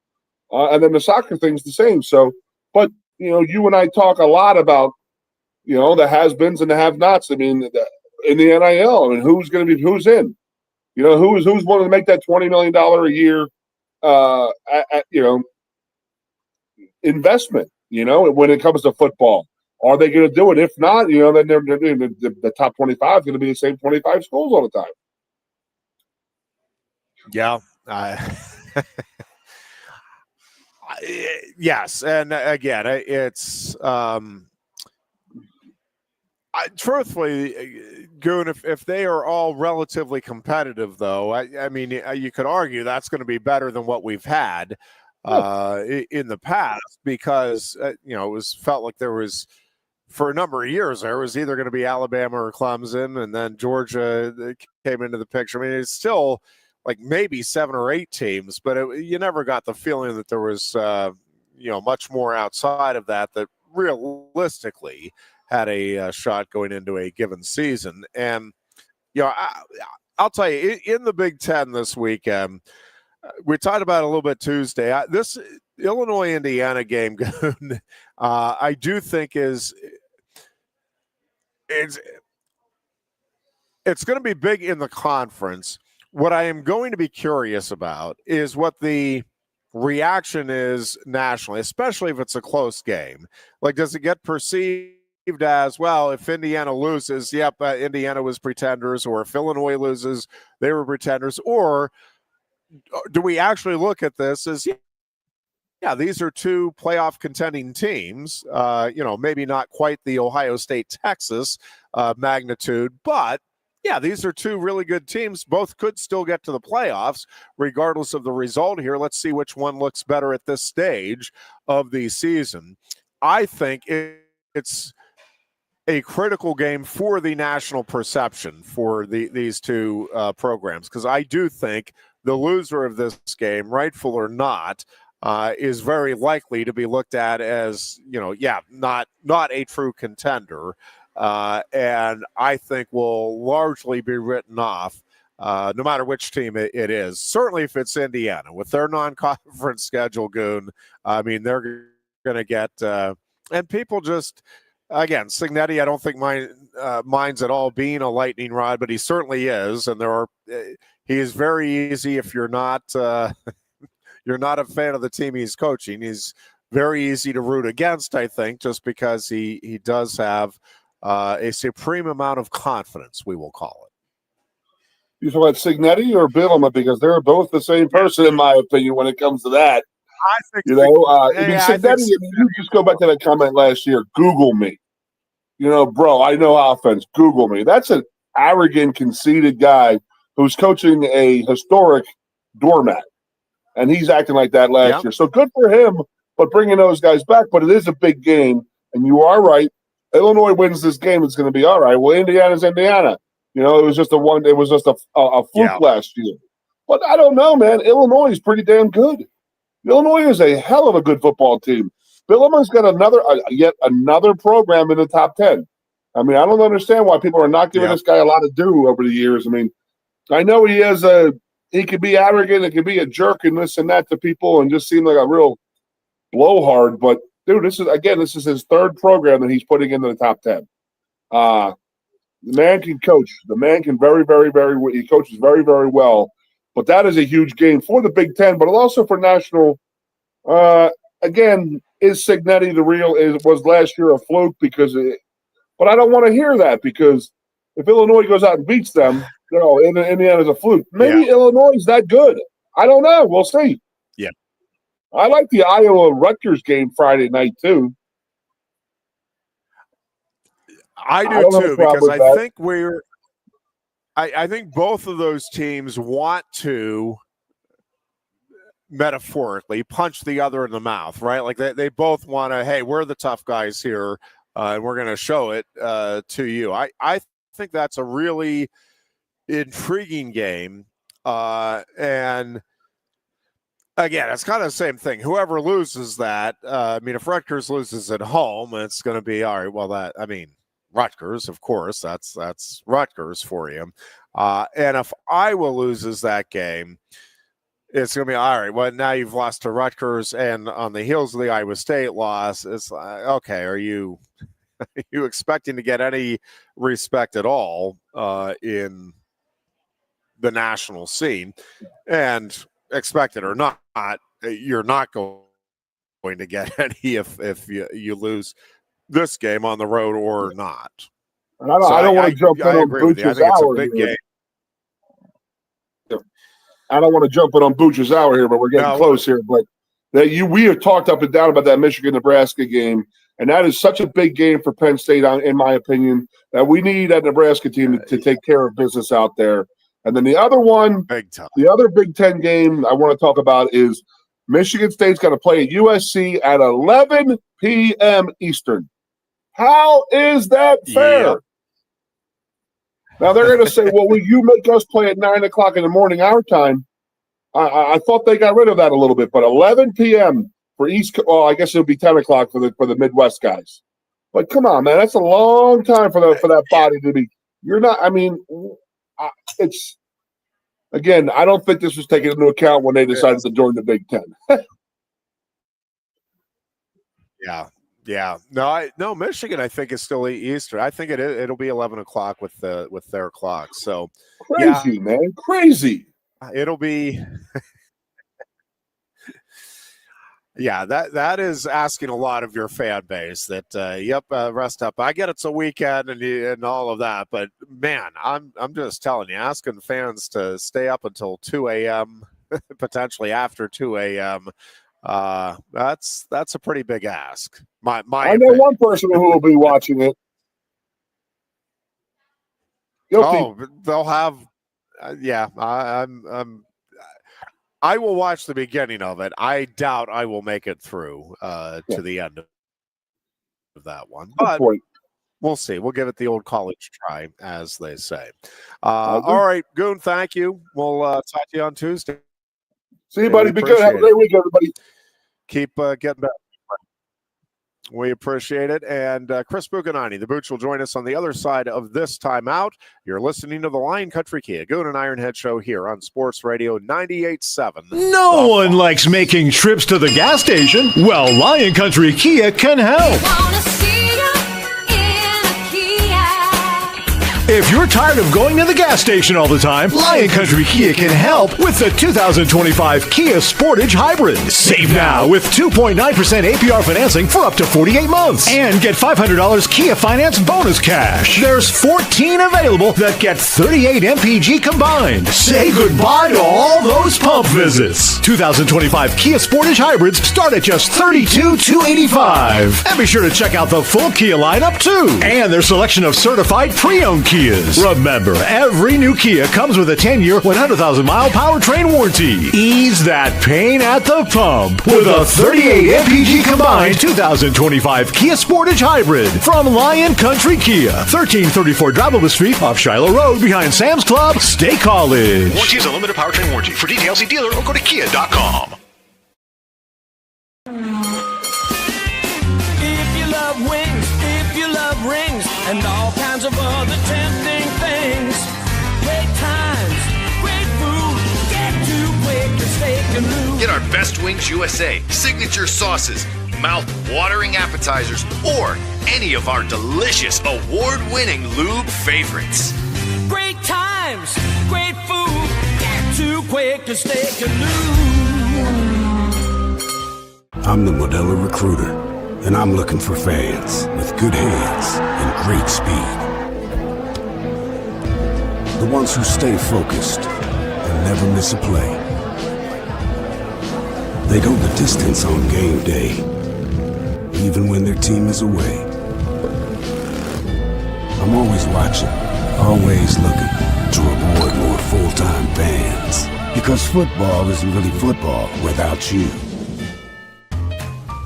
And then the soccer thing's the same. So, but you and I talk a lot about the has-beens and the have-nots. I mean, in the NIL, I mean, who's in? Who's wanting to make that $20 million a year? Investment, when it comes to football, are they going to do it? If not, then they're the top 25 is going to be the same 25 schools all the time. Yeah. Yes. And again, it's truthfully, Goon, if they are all relatively competitive, though, I mean, you could argue that's going to be better than what we've had in the past, because it felt like there was, for a number of years, there was either going to be Alabama or Clemson, and then Georgia came into the picture. I mean, it's still like maybe 7 or 8 teams, but you never got the feeling that there was much more outside of that realistically had a shot going into a given season. And I'll tell you, in the Big Ten this weekend, we talked about it a little bit Tuesday. This Illinois-Indiana game, I do think it's going to be big in the conference. What I am going to be curious about is what the reaction is nationally, especially if it's a close game. Like, does it get perceived as, well, if Indiana loses, Indiana was pretenders, or if Illinois loses, they were pretenders? Or do we actually look at this as, these are 2 playoff contending teams, maybe not quite the Ohio State, Texas magnitude, but these are 2 really good teams. Both could still get to the playoffs regardless of the result here. Let's see which one looks better at this stage of the season. I think it's a critical game for the national perception for these 2 programs, because I do think the loser of this game, rightful or not, is very likely to be looked at as, not a true contender. And I think will largely be written off, no matter which team it is. Certainly if it's Indiana. With their non-conference schedule, Goon, I mean, they're going to get and people just, again, Signetti, I don't think minds at all being a lightning rod, but he certainly is. And he is very easy if you're not you're not a fan of the team he's coaching. He's very easy to root against, I think, just because he does have a supreme amount of confidence, we will call it. You talking about Signetti or Bielema? Because they're both the same person, in my opinion, when it comes to that. I think Signetti, you just go back to that comment last year. Google me. Bro, I know offense. Google me. That's an arrogant, conceited guy who's coaching a historic doormat. And he's acting like that last year. So good for him, but bringing those guys back. But it is a big game, and you are right. Illinois wins this game, it's going to be all right. Well, Indiana's Indiana. It was just a fluke last year. But I don't know, man. Illinois is pretty damn good. Illinois is a hell of a good football team. Bielema's got yet another program in the top 10. I mean, I don't understand why people are not giving this guy a lot to do over the years. I mean, I know he could be arrogant, it could be a jerk and this and that to people and just seem like a real blowhard. But, dude, this is his third program that he's putting into the top 10. The man can coach. The man can he coaches very, very well. But that is a huge game for the Big Ten, but also for national. Again, is Signetti the real? Was last year a fluke? But I don't want to hear that, because if Illinois goes out and beats them, Indiana's a fluke. Maybe Illinois is that good. I don't know. We'll see. Yeah. I like the Iowa-Rutgers game Friday night, too. I do too, because I think both of those teams want to metaphorically punch the other in the mouth, right? Like they both want to, hey, we're the tough guys here, and we're going to show it to you. I think that's a really intriguing game, and again, it's kind of the same thing. Whoever loses that, if Rutgers loses at home, it's going to be all right. Well, Rutgers, of course, that's Rutgers for you. And if Iowa loses that game, it's going to be all right. Well, now you've lost to Rutgers, and on the heels of the Iowa State loss, it's like, okay, are you expecting to get any respect at all in the national scene? And expect it or not, you're not going to get any if you lose this game on the road or not. And I don't want to jump in on Booch's hour here. I don't want to jump in on Booch's hour here, but we're getting close here. But we have talked up and down about that Michigan-Nebraska game, and that is such a big game for Penn State, in my opinion, that we need that Nebraska team to take care of business out there. And then the other one, the other Big Ten game I want to talk about is Michigan State's got to play at USC at 11 p.m. Eastern. How is that fair? Yep. Now they're going to say, well, will you make us play at 9 o'clock in the morning our time? I thought they got rid of that a little bit, but 11 p.m. for East. Well, I guess it'll be 10 o'clock for the Midwest guys. But come on, man, that's a long time for that body to be. You're not. I mean, it's again. I don't think this was taken into account when they decided to join the Big Ten. Yeah. No, Michigan, I think, is still Eastern. I think it'll be 11 o'clock with their clock. So crazy, man, crazy. It'll be. Yeah, that is asking a lot of your fan base. That rest up. I get it's a weekend and all of that, but man, I'm just telling you, asking fans to stay up until 2 a.m. potentially after 2 a.m. That's a pretty big ask. I know one person who will be watching it. They'll have. I will watch the beginning of it. I doubt I will make it through to the end of that one, but we'll see. We'll give it the old college try, as they say. All right, Goon. Thank you. We'll talk to you on Tuesday. See you, buddy. Be good. Have a great week, everybody. Keep getting better. We appreciate it. And Chris Bucanani, the Booch, will join us on the other side of this timeout. You're listening to the Lion Country Kia Goon and Ironhead Show here on Sports Radio 98.7. No one likes making trips to the gas station. Well, Lion Country Kia can help. If you're tired of going to the gas station all the time, Lion Country Kia can help with the 2025 Kia Sportage Hybrid. Save now with 2.9% APR financing for up to 48 months. And get $500 Kia Finance bonus cash. There's 14 available that get 38 MPG combined. Say goodbye to all those pump visits. 2025 Kia Sportage Hybrids start at just $32,285. And be sure to check out the full Kia lineup too. And their selection of certified pre-owned Kias. Remember, every new Kia comes with a 10-year, 100,000-mile powertrain warranty. Ease that pain at the pump with a 38 MPG combined 2025 Kia Sportage Hybrid from Lion Country Kia, 1334 Drivable Street off Shiloh Road behind Sam's Club, State College. Warranty is a limited powertrain warranty. For details, see dealer or go to kia.com. If you love wings, if you love rings, and all kinds of other tempting things, great times, great food, get to Quaker Steak Lube. Get our Best Wings USA, signature sauces, mouth-watering appetizers, or any of our delicious award-winning lube favorites. Great times, great food, get to Quaker Steak Lube. I'm the Modelo Recruiter, and I'm looking for fans with good hands and great speed. The ones who stay focused and never miss a play. They go the distance on game day, even when their team is away. I'm always watching, always looking to reward more full-time fans. Because football isn't really football without you.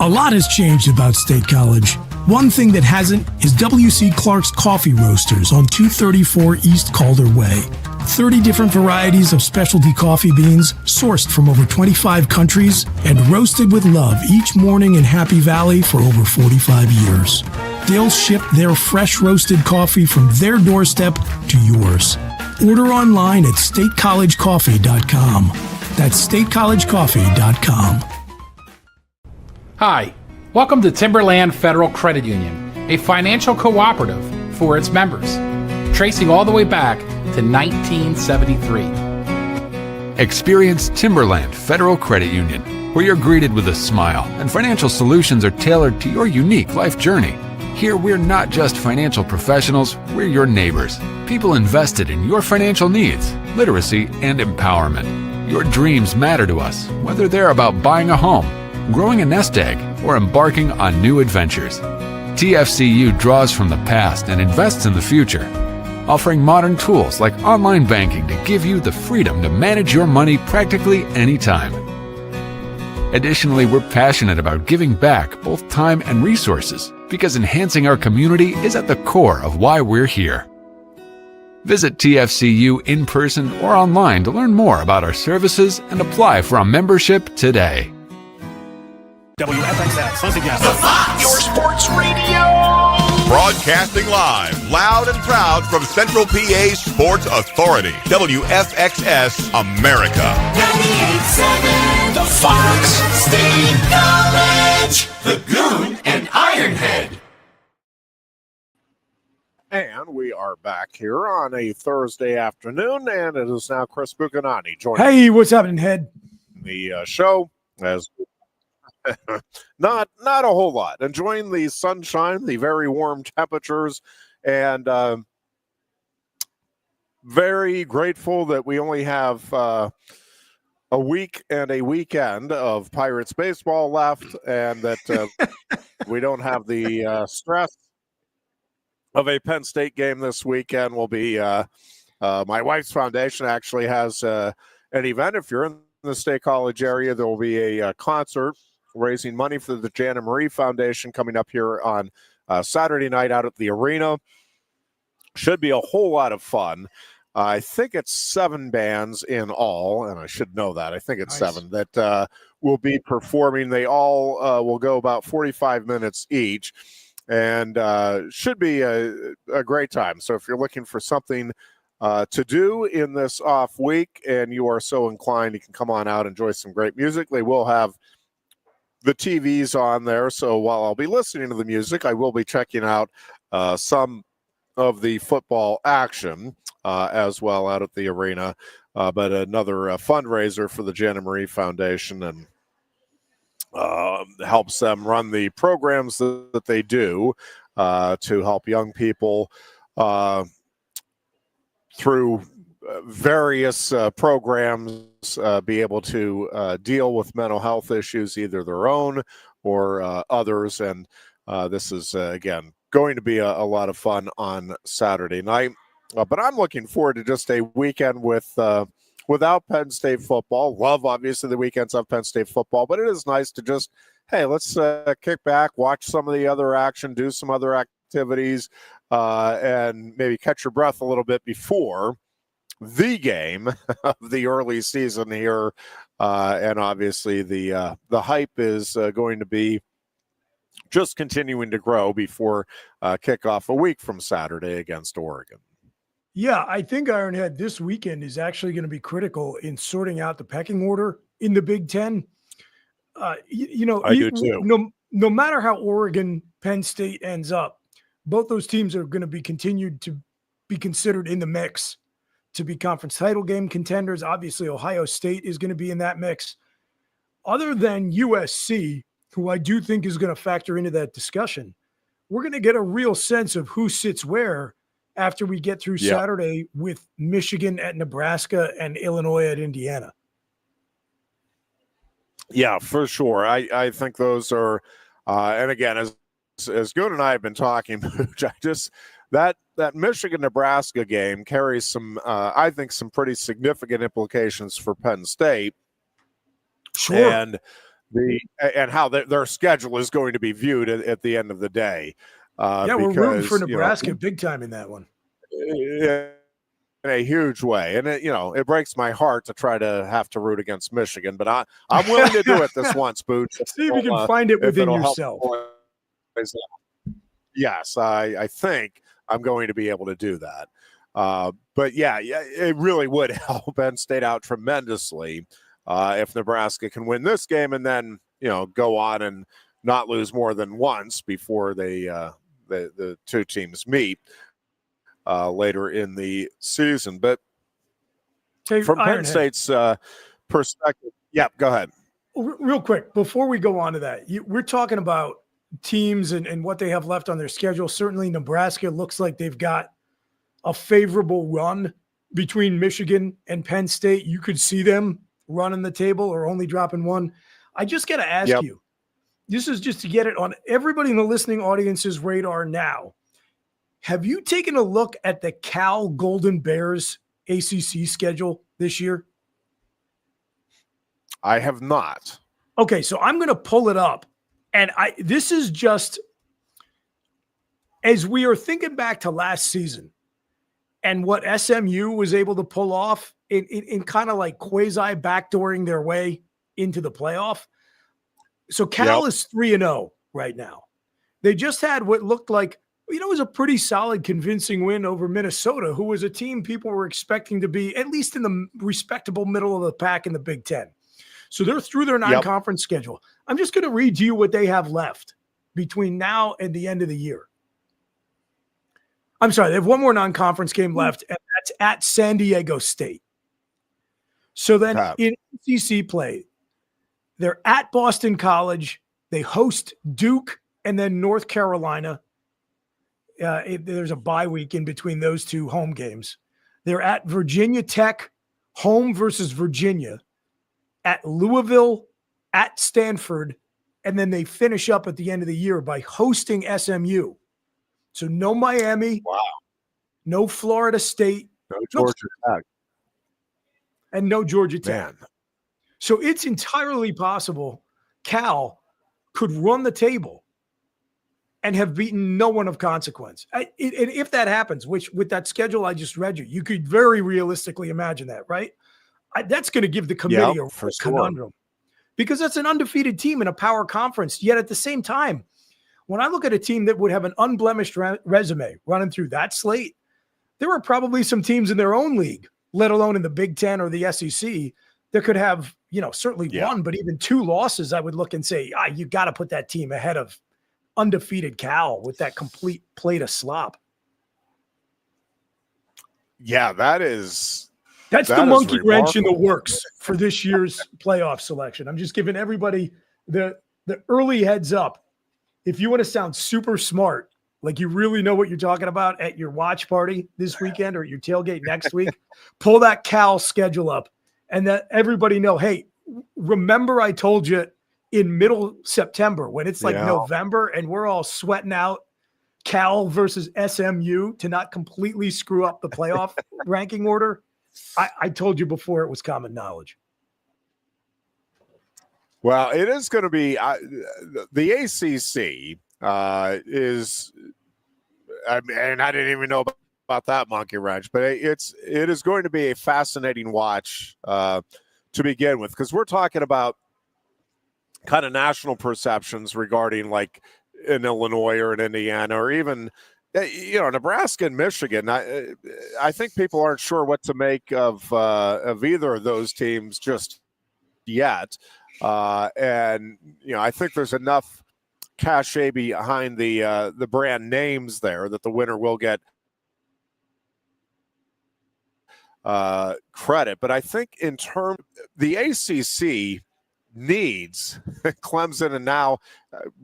A lot has changed about State College. One thing that hasn't is W.C. Clark's Coffee Roasters on 234 East Calder Way. 30 different varieties of specialty coffee beans sourced from over 25 countries and roasted with love each morning in Happy Valley for over 45 years. They'll ship their fresh roasted coffee from their doorstep to yours. Order online at statecollegecoffee.com. That's statecollegecoffee.com. Hi, welcome to Timberland Federal Credit Union, a financial cooperative for its members, tracing all the way back to 1973. Experience Timberland Federal Credit Union, where you're greeted with a smile and financial solutions are tailored to your unique life journey. Here, we're not just financial professionals, we're your neighbors, people invested in your financial needs, literacy, and empowerment. Your dreams matter to us, whether they're about buying a home, growing a nest egg, or embarking on new adventures. TFCU draws from the past and invests in the future, offering modern tools like online banking to give you the freedom to manage your money practically anytime. Additionally, we're passionate about giving back both time and resources because enhancing our community is at the core of why we're here. Visit TFCU in person or online to learn more about our services and apply for a membership today. WFXS, once again, the Fox, your sports radio. Broadcasting live, loud and proud from Central PA's Sports Authority, WFXS America. 98.7 The Fox, State College, the Goon and Ironhead. And we are back here on a Thursday afternoon, and it is now Chris Bucanani joining Hey, what's happening, Head? the show as not a whole lot. Enjoying the sunshine, the very warm temperatures, and very grateful that we only have a week and a weekend of Pirates baseball left, and that we don't have the stress of a Penn State game this weekend. Will be my wife's foundation actually has an event. If you're in the State College area, there will be a concert raising money for the Jan and Marie Foundation coming up here on Saturday night out at the arena. Should be a whole lot of fun. I think it's 7 bands in all, and I should know that. I think it's Nice. 7 that will be performing. They all will go about 45 minutes each, and should be a great time. So if you're looking for something to do in this off week and you are so inclined, you can come on out and enjoy some great music. They will have the TVs on there, so while I'll be listening to the music, I will be checking out some of the football action as well out at the arena, but another fundraiser for the Jana Marie Foundation, and helps them run the programs that they do to help young people through various programs be able to deal with mental health issues, either their own or others. And this is, again, going to be a lot of fun on Saturday night. But I'm looking forward to just a weekend without Penn State football. Love, obviously, the weekends of Penn State football, but it is nice to just, hey, let's kick back, watch some of the other action, do some other activities, and maybe catch your breath a little bit before the game of the early season here. And obviously the hype is going to be just continuing to grow before kickoff a week from Saturday against Oregon. Yeah, I think Ironhead this weekend is actually going to be critical in sorting out the pecking order in the Big Ten. I do too. No matter how Oregon, Penn State ends up, both those teams are going to be continued to be considered in the mix to be conference title game contenders. Obviously, Ohio State is going to be in that mix. Other than USC, who I do think is going to factor into that discussion, we're going to get a real sense of who sits where after we get through Saturday with Michigan at Nebraska and Illinois at Indiana. Yeah, for sure. I think those are, and again, as Goon and I have been talking, that Michigan-Nebraska game carries some, I think, some pretty significant implications for Penn State. Sure. And how their schedule is going to be viewed at the end of the day. We're rooting for Nebraska big time in that one. In a huge way. And it breaks my heart to try to have to root against Michigan, but I'm willing to do it this once, Boots. See if you can find it within yourself. Yes, I think I'm going to be able to do that. But yeah, it really would help Penn State out tremendously if Nebraska can win this game and then, go on and not lose more than once before the two teams meet later in the season. But from Penn State's perspective, go ahead. Real quick, before we go on to that, we're talking about teams and what they have left on their schedule. Certainly Nebraska looks like they've got a favorable run between Michigan and Penn State. You could see them running the table or only dropping one. I just got to ask you, this is just to get it on everybody in the listening audience's radar now. Have you taken a look at the Cal Golden Bears ACC schedule this year? I have not. Okay, so I'm going to pull it up. And this is just as we are thinking back to last season and what SMU was able to pull off in kind of like quasi backdooring their way into the playoff. So Cal is 3-0 right now. They just had what looked like, was a pretty solid, convincing win over Minnesota, who was a team people were expecting to be at least in the respectable middle of the pack in the Big Ten. So they're through their non-conference schedule. I'm just going to read to you what they have left between now and the end of the year. I'm sorry, they have one more non-conference game left, and that's at San Diego State. So then in ACC play, they're at Boston College. They host Duke and then North Carolina. There's a bye week in between those two home games. They're at Virginia Tech, home versus Virginia, at Louisville, at Stanford, and then they finish up at the end of the year by hosting SMU. So no Miami, no Florida State, no Georgia Tech, and no Georgia Tech. Man. So it's entirely possible Cal could run the table and have beaten no one of consequence. And if that happens, which with that schedule I just read you could very realistically imagine that, right? That's going to give the committee a conundrum because that's an undefeated team in a power conference. Yet at the same time, when I look at a team that would have an unblemished resume running through that slate, there are probably some teams in their own league, let alone in the Big Ten or the SEC, that could have, certainly one, but even two losses. I would look and say, you got to put that team ahead of undefeated Cal with that complete plate of slop. Yeah, that's the monkey wrench in the works for this year's playoff selection. I'm just giving everybody the early heads up. If you want to sound super smart, like you really know what you're talking about at your watch party this weekend or your tailgate next week, pull that Cal schedule up and let everybody know, hey, remember I told you in middle September when it's like November and we're all sweating out Cal versus SMU to not completely screw up the playoff ranking order. I told you before it was common knowledge. Well, it is going to be the ACC is, and I didn't even know about that monkey wrench, but it is going to be a fascinating watch to begin with, because we're talking about kind of national perceptions regarding like in Illinois or in Indiana or even Nebraska and Michigan. I think people aren't sure what to make of either of those teams just yet. And I think there's enough cachet behind the brand names there that the winner will get credit. But I think in terms, the ACC needs Clemson, and now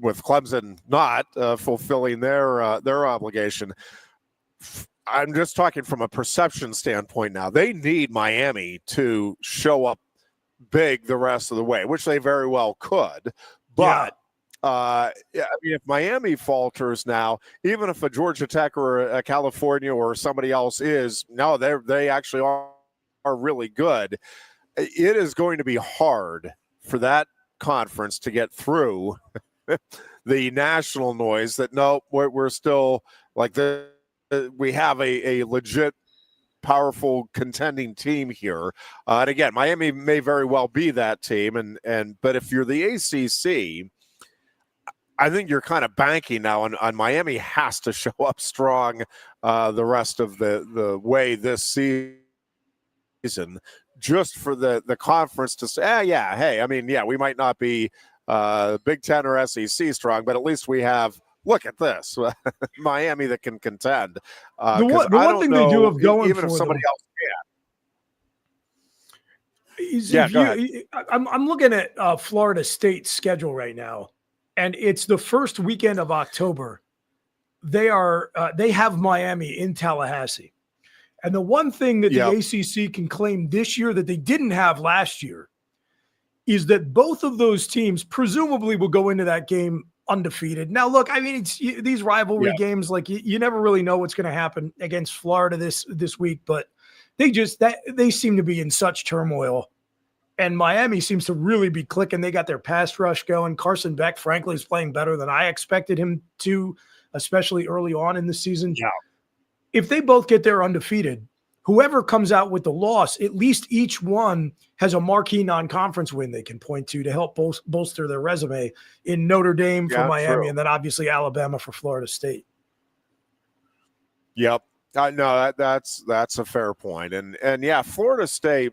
with Clemson not fulfilling their obligation, I'm just talking from a perception standpoint now. They need Miami to show up big the rest of the way, which they very well could. But if Miami falters now, even if a Georgia Tech or a California or somebody else they actually are really good, it is going to be hard for that conference to get through the national noise that we're still like we have a legit powerful contending team here. And again, Miami may very well be that team. But if you're the ACC, I think you're kind of banking now on Miami has to show up strong the rest of the way this season, just for the conference to say, we might not be Big Ten or SEC strong, but at least we have, look at this, Miami that can contend. The one thing they do have going even for if somebody them, I'm looking at Florida State's schedule right now, and it's the first weekend of October. They have Miami in Tallahassee. And the one thing that the ACC can claim this year that they didn't have last year is that both of those teams presumably will go into that game undefeated. Now, look, I mean, it's these rivalry games, like you never really know what's going to happen against Florida this week, but they seem to be in such turmoil. And Miami seems to really be clicking. They got their pass rush going. Carson Beck, frankly, is playing better than I expected him to, especially early on in the season. Yeah. If they both get there undefeated, whoever comes out with the loss, at least each one has a marquee non-conference win they can point to help bolster their resume in Notre Dame for Miami, true. And then obviously Alabama for Florida State. Yep. No, that's a fair point. And Florida State,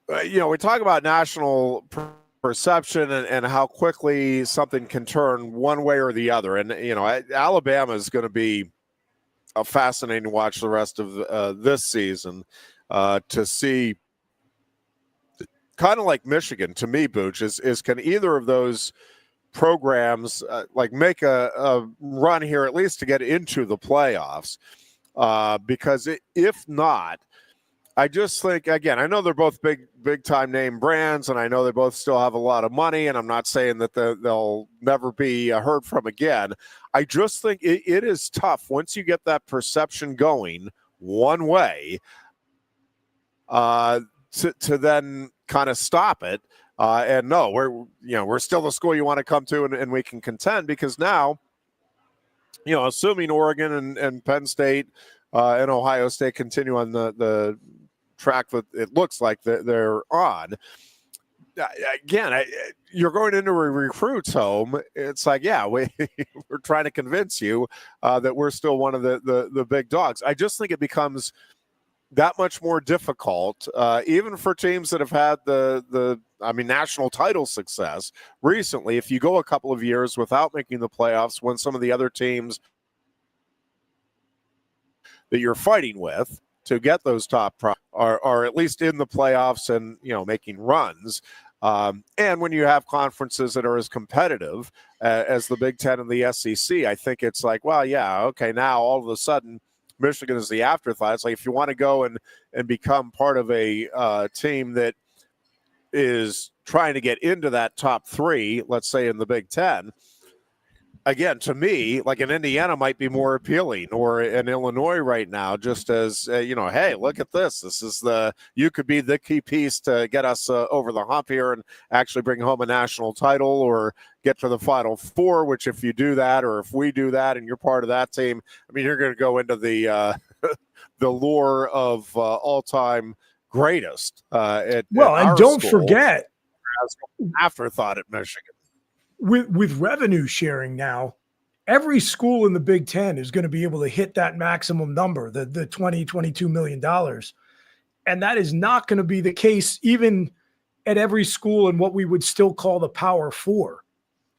we talk about national perception and how quickly something can turn one way or the other. And, Alabama is going to be a fascinating watch the rest of this season to see, kind of like Michigan to me, Booch, is can either of those programs make a run here at least to get into the playoffs? Because if not, I just think, again, I know they're both big time name brands, and I know they both still have a lot of money, and I'm not saying that they'll never be heard from again. I just think it is tough once you get that perception going one way to then kind of stop it. And no, we're still the school you want to come to, and we can contend, because now, assuming Oregon and Penn State and Ohio State continue on the track that it looks like they're on. Again, you're going into a recruit's home. It's like, we're trying to convince you that we're still one of the big dogs. I just think it becomes that much more difficult, even for teams that have had the national title success recently. If you go a couple of years without making the playoffs, when some of the other teams that you're fighting with to get those top are at least in the playoffs and, making runs. And when you have conferences that are as competitive as the Big Ten and the SEC, I think it's like, well, yeah, okay, now all of a sudden Michigan is the afterthought. It's like if you want to go and become part of a team that is trying to get into that top three, let's say in the Big Ten, again, to me, like an Indiana might be more appealing, or an Illinois right now, just as, hey, look at this. This is you could be the key piece to get us over the hump here and actually bring home a national title or get to the Final Four, which if you do that, or if we do that and you're part of that team, I mean, you're going to go into the the lore of all-time greatest. And don't forget, as an afterthought at Michigan. With revenue sharing now, every school in the Big Ten is going to be able to hit that maximum number, the $22 million. And that is not going to be the case even at every school in what we would still call the Power Four.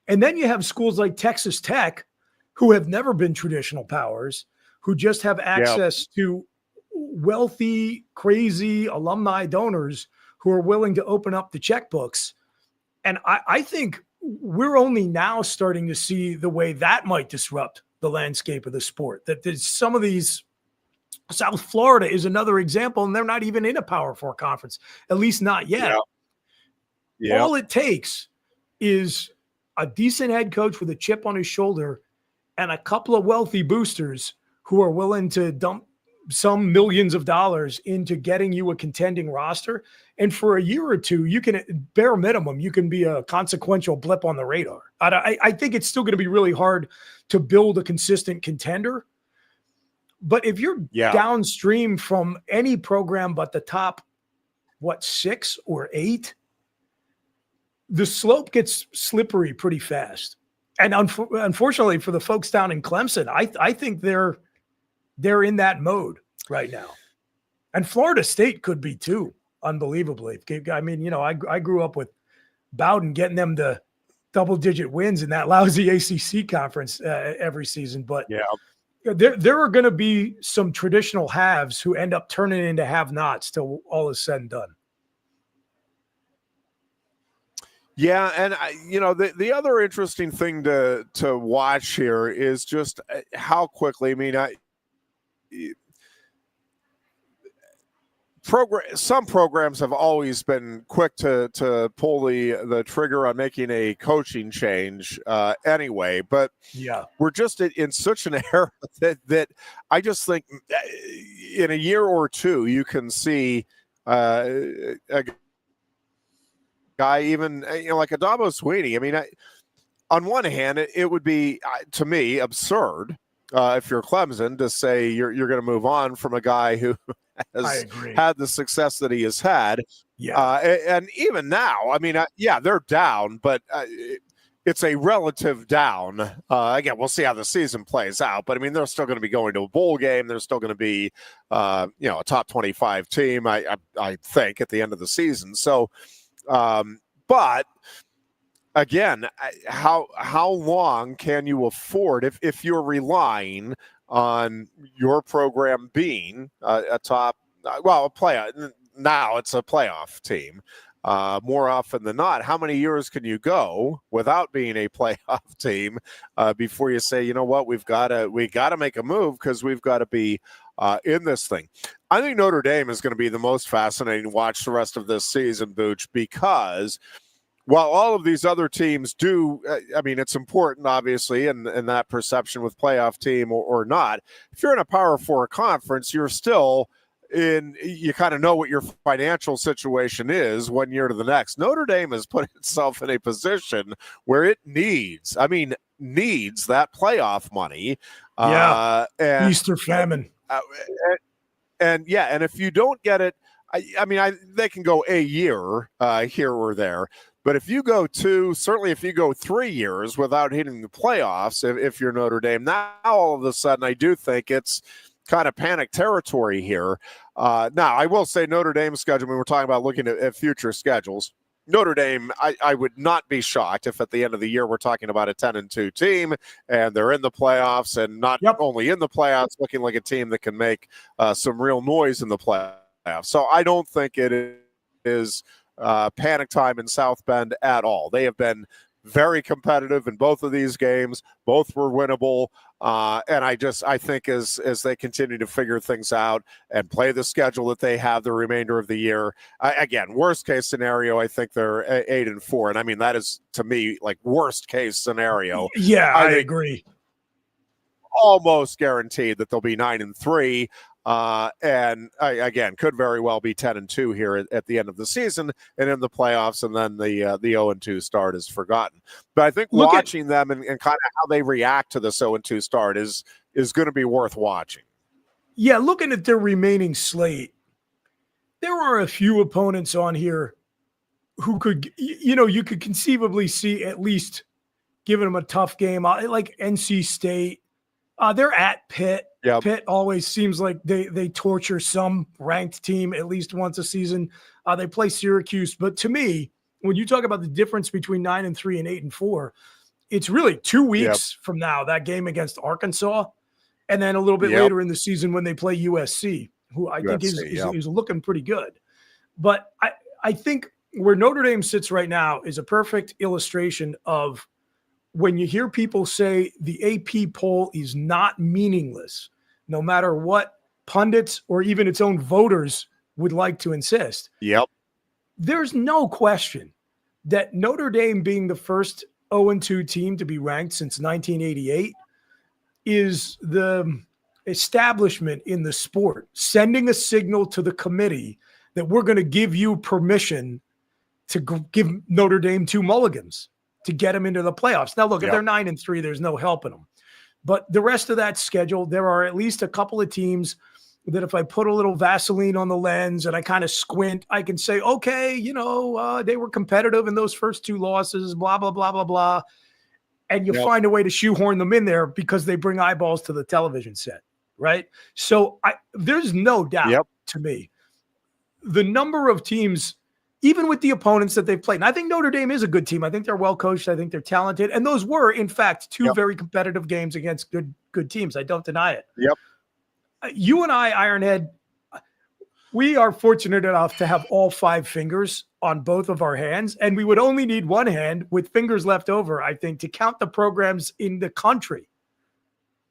And then you have schools like Texas Tech, who have never been traditional powers, who just have access to wealthy, crazy alumni donors who are willing to open up the checkbooks. And I think we're only now starting to see the way that might disrupt the landscape of the sport. That there's some of these, South Florida is another example, and they're not even in a Power Four conference, at least not yet. Yeah. All it takes is a decent head coach with a chip on his shoulder and a couple of wealthy boosters who are willing to dump some millions of dollars into getting you a contending roster. And for a year or two, you can, bare minimum, you can be a consequential blip on the radar. I think it's still going to be really hard to build a consistent contender. But if you're downstream from any program but the top, 6 or 8, the slope gets slippery pretty fast. And unfortunately for the folks down in Clemson, I think they're in that mode right now. And Florida State could be too, unbelievably. I mean, I grew up with Bowden getting them to double-digit wins in that lousy ACC conference every season. But there are going to be some traditional haves who end up turning into have-nots till all is said and done. Yeah, and the other interesting thing to watch here is just how quickly. I mean, some programs have always been quick to pull the trigger on making a coaching change anyway, but we're just in such an era that I just think in a year or two you can see a guy, even like Adamo Sweeney. I mean, on one hand, it would be to me absurd if you're Clemson to say you're going to move on from a guy who has had the success that he has had. And even now, I mean, they're down, but it's a relative down. Again, we'll see how the season plays out, but I mean, they're still going to be going to a bowl game. They're still going to be, a top 25 team, I think, at the end of the season. So, but again, how long can you afford if you're relying on your program being a top, a playoff? Now it's a playoff team. More often than not, how many years can you go without being a playoff team before you say, you know what, we got to make a move because we've got to be in this thing? I think Notre Dame is going to be the most fascinating watch the rest of this season, Booch, because while all of these other teams do, I mean, it's important, obviously, and that perception with playoff team or not. If you're in a Power Four conference, you're still you kind of know what your financial situation is 1 year to the next. Notre Dame has put itself in a position where it needs that playoff money. And Easter famine. And if you don't get it, they can go a year here or there. But if you go 3 years without hitting the playoffs, if you're Notre Dame, now all of a sudden I do think it's kind of panic territory here. Now, I will say Notre Dame's schedule, when we're talking about looking at future schedules, Notre Dame, I would not be shocked if at the end of the year we're talking about a 10-2 team and they're in the playoffs, and not only in the playoffs, looking like a team that can make some real noise in the playoffs. So I don't think it is panic time in South Bend at all. They have been very competitive in both of these games. Both were winnable. And I think as they continue to figure things out and play the schedule that they have the remainder of the year, again, worst case scenario, I think they're 8-4. And I mean, that is, to me, like worst case scenario. Yeah, I agree. Almost guaranteed that they'll be 9-3. And again, could very well be 10-2 here at the end of the season and in the playoffs, and then the 0-2 start is forgotten. But I think watching them and kind of how they react to this 0-2 start is going to be worth watching. Yeah, looking at their remaining slate, there are a few opponents on here who could, you could conceivably see at least giving them a tough game, like NC State. They're at Pitt. Yep. Pitt always seems like they torture some ranked team at least once a season. They play Syracuse. But to me, when you talk about the difference between 9-3 and 8-4, it's really 2 weeks from now, that game against Arkansas, and then a little bit later in the season when they play USC, who I think is looking pretty good. But I think where Notre Dame sits right now is a perfect illustration of when you hear people say the AP poll is not meaningless, no matter what pundits or even its own voters would like to insist. Yep. There's no question that Notre Dame being the first 0-2 team to be ranked since 1988 is the establishment in the sport, sending a signal to the committee that we're going to give you permission to give Notre Dame 2 mulligans to get them into the playoffs. Now, look, if they're 9-3, there's no helping them. But the rest of that schedule, there are at least a couple of teams that if I put a little Vaseline on the lens and I kind of squint, I can say, okay, they were competitive in those first 2 losses, blah, blah, blah, blah, blah. And you find a way to shoehorn them in there because they bring eyeballs to the television set, right? So there's no doubt to me. The number of teams, even with the opponents that they've played. And I think Notre Dame is a good team. I think they're well coached. I think they're talented. And those were, in fact, 2 very competitive games against good teams. I don't deny it. Yep. You and I, Ironhead, we are fortunate enough to have all 5 fingers on both of our hands. And we would only need one hand with fingers left over, I think, to count the programs in the country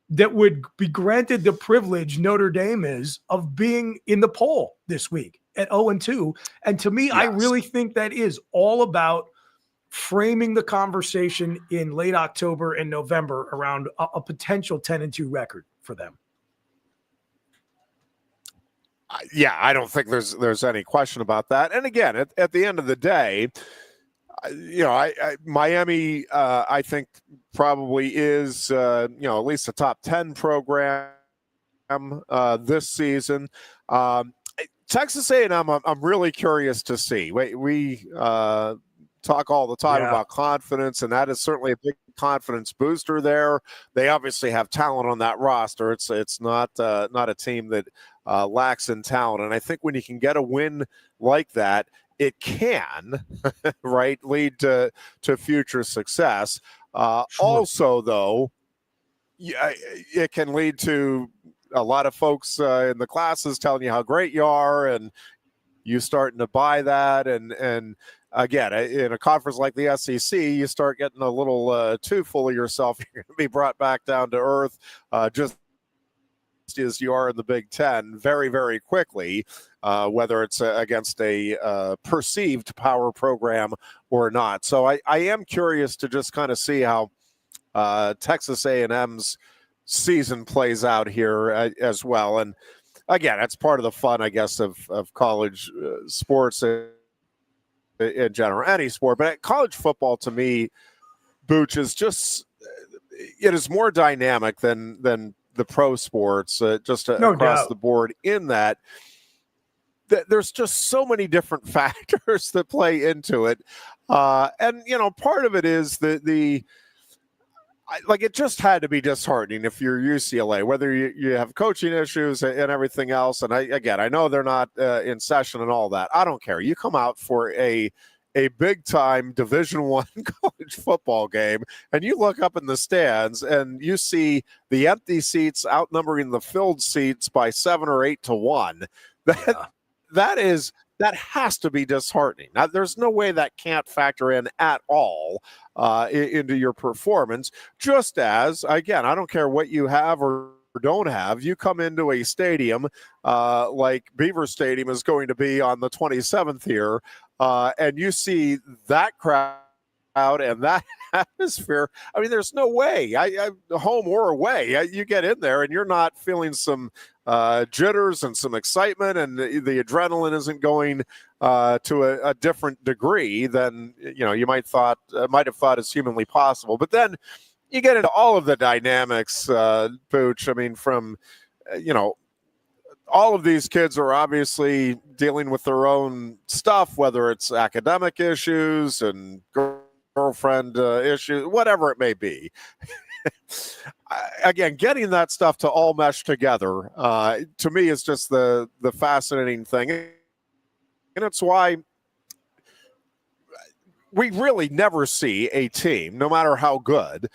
that would be granted the privilege Notre Dame is of being in the poll this week at 0-2. And to me, I really think that is all about framing the conversation in late October and November around a potential 10-2 record for them. Yeah, I don't think there's any question about that. And again, at the end of the day, Miami, I think probably is, at least a top 10 program this season. Texas A&M, I'm really curious to see. We talk all the time about confidence, and that is certainly a big confidence booster there. They obviously have talent on that roster. It's not a team that lacks in talent, and I think when you can get a win like that, it can lead to future success. Also, though, it can lead to a lot of folks in the classes telling you how great you are, and you starting to buy that. And again, in a conference like the SEC, you start getting a little too full of yourself. You're going to be brought back down to earth, just as you are in the Big Ten very, very quickly, whether it's against a perceived power program or not. So I am curious to just kind of see how Texas A&M's season plays out here as well. And again, that's part of the fun, I guess, of college sports in general, any sport. But college football, to me, Booch, is just, it is more dynamic than the pro sports, across the board, in that there's just so many different factors that play into it. And, part of it is it just had to be disheartening if you're UCLA, whether you have coaching issues and everything else. And I know they're not in session and all that. I don't care. You come out for a a big-time Division I college football game, and you look up in the stands and you see the empty seats outnumbering the filled seats by 7 or 8 to 1. That has to be disheartening. Now, there's no way that can't factor in at all into your performance. Just as, again, I don't care what you have or don't have, you come into a stadium like Beaver Stadium is going to be on the 27th here, and you see that crowd and that atmosphere. I mean, there's no way, home or away, you get in there and you're not feeling some jitters and some excitement, and the adrenaline isn't going to a different degree than you might have thought is humanly possible. But then you get into all of the dynamics, Pooch. I mean, from all of these kids are obviously dealing with their own stuff, whether it's academic issues and girlfriend issues, whatever it may be. Again, getting that stuff to all mesh together, to me, is just the fascinating thing. And it's why we really never see a team, no matter how good,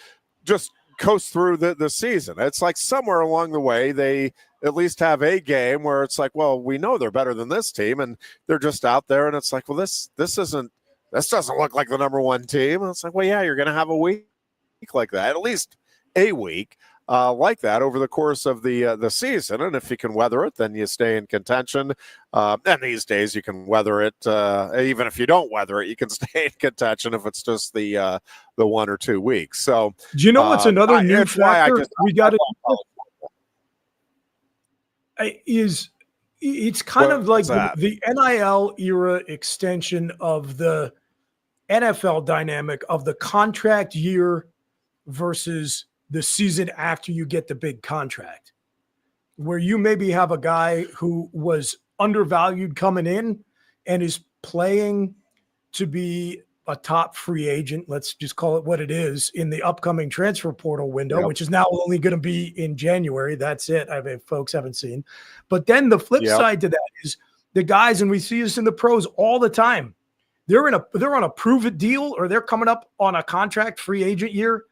just coast through the season. It's like somewhere along the way, they at least have a game where it's like, well, we know they're better than this team, and they're just out there, and it's like, well, this doesn't look like the number one team. And it's like, well, yeah, you're going to have a week like that, at least a week like that over the course of the season. And if you can weather it, then you stay in contention. And these days you can weather it. Even if you don't weather it, you can stay in contention if it's just the 1 or 2 weeks. So do you know what's another new factor we got to is it's kind of like the NIL era extension of the NFL dynamic of the contract year versus the season after you get the big contract, where you maybe have a guy who was undervalued coming in and is playing to be a top free agent. Let's just call it what it is in the upcoming transfer portal window, which is now only going to be in January. That's it. I mean, folks haven't seen. But then the flip side to that is the guys, and we see this in the pros all the time. They're on a prove it deal, or they're coming up on a contract free agent year.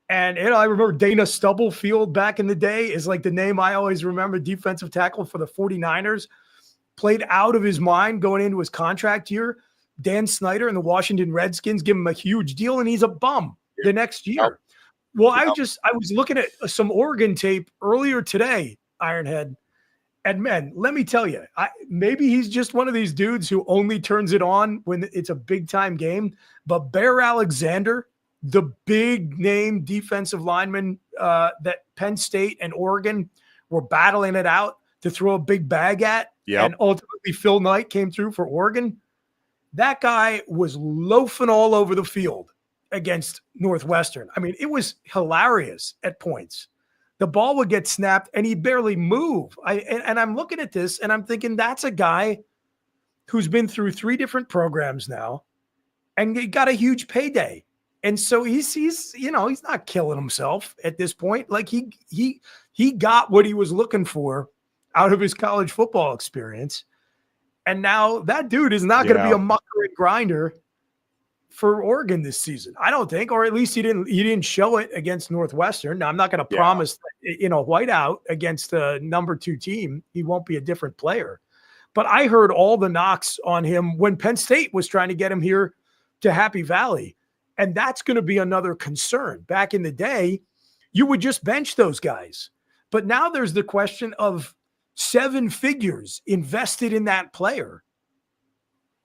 And I remember Dana Stubblefield back in the day is like the name I always remember, defensive tackle for the 49ers, played out of his mind going into his contract year. Dan Snyder and the Washington Redskins give him a huge deal, and he's a bum the next year. Well, I was looking at some Oregon tape earlier today, Ironhead, and man, let me tell you, maybe he's just one of these dudes who only turns it on when it's a big time game. But Bear Alexander, the big name defensive lineman that Penn State and Oregon were battling it out to throw a big bag at, and ultimately Phil Knight came through for Oregon. That guy was loafing all over the field against Northwestern. I mean, it was hilarious at points. The ball would get snapped and he'd barely move. And I'm looking at this and I'm thinking, that's a guy who's been through 3 different programs now and he got a huge payday. And so he's not killing himself at this point. Like he got what he was looking for out of his college football experience. And now that dude is not going to be a mucker and grinder for Oregon this season, I don't think, or at least he didn't show it against Northwestern. Now, I'm not going to promise, whiteout against the number 2 team, he won't be a different player. But I heard all the knocks on him when Penn State was trying to get him here to Happy Valley. And that's going to be another concern. Back in the day, you would just bench those guys. But now there's the question of 7 figures invested in that player.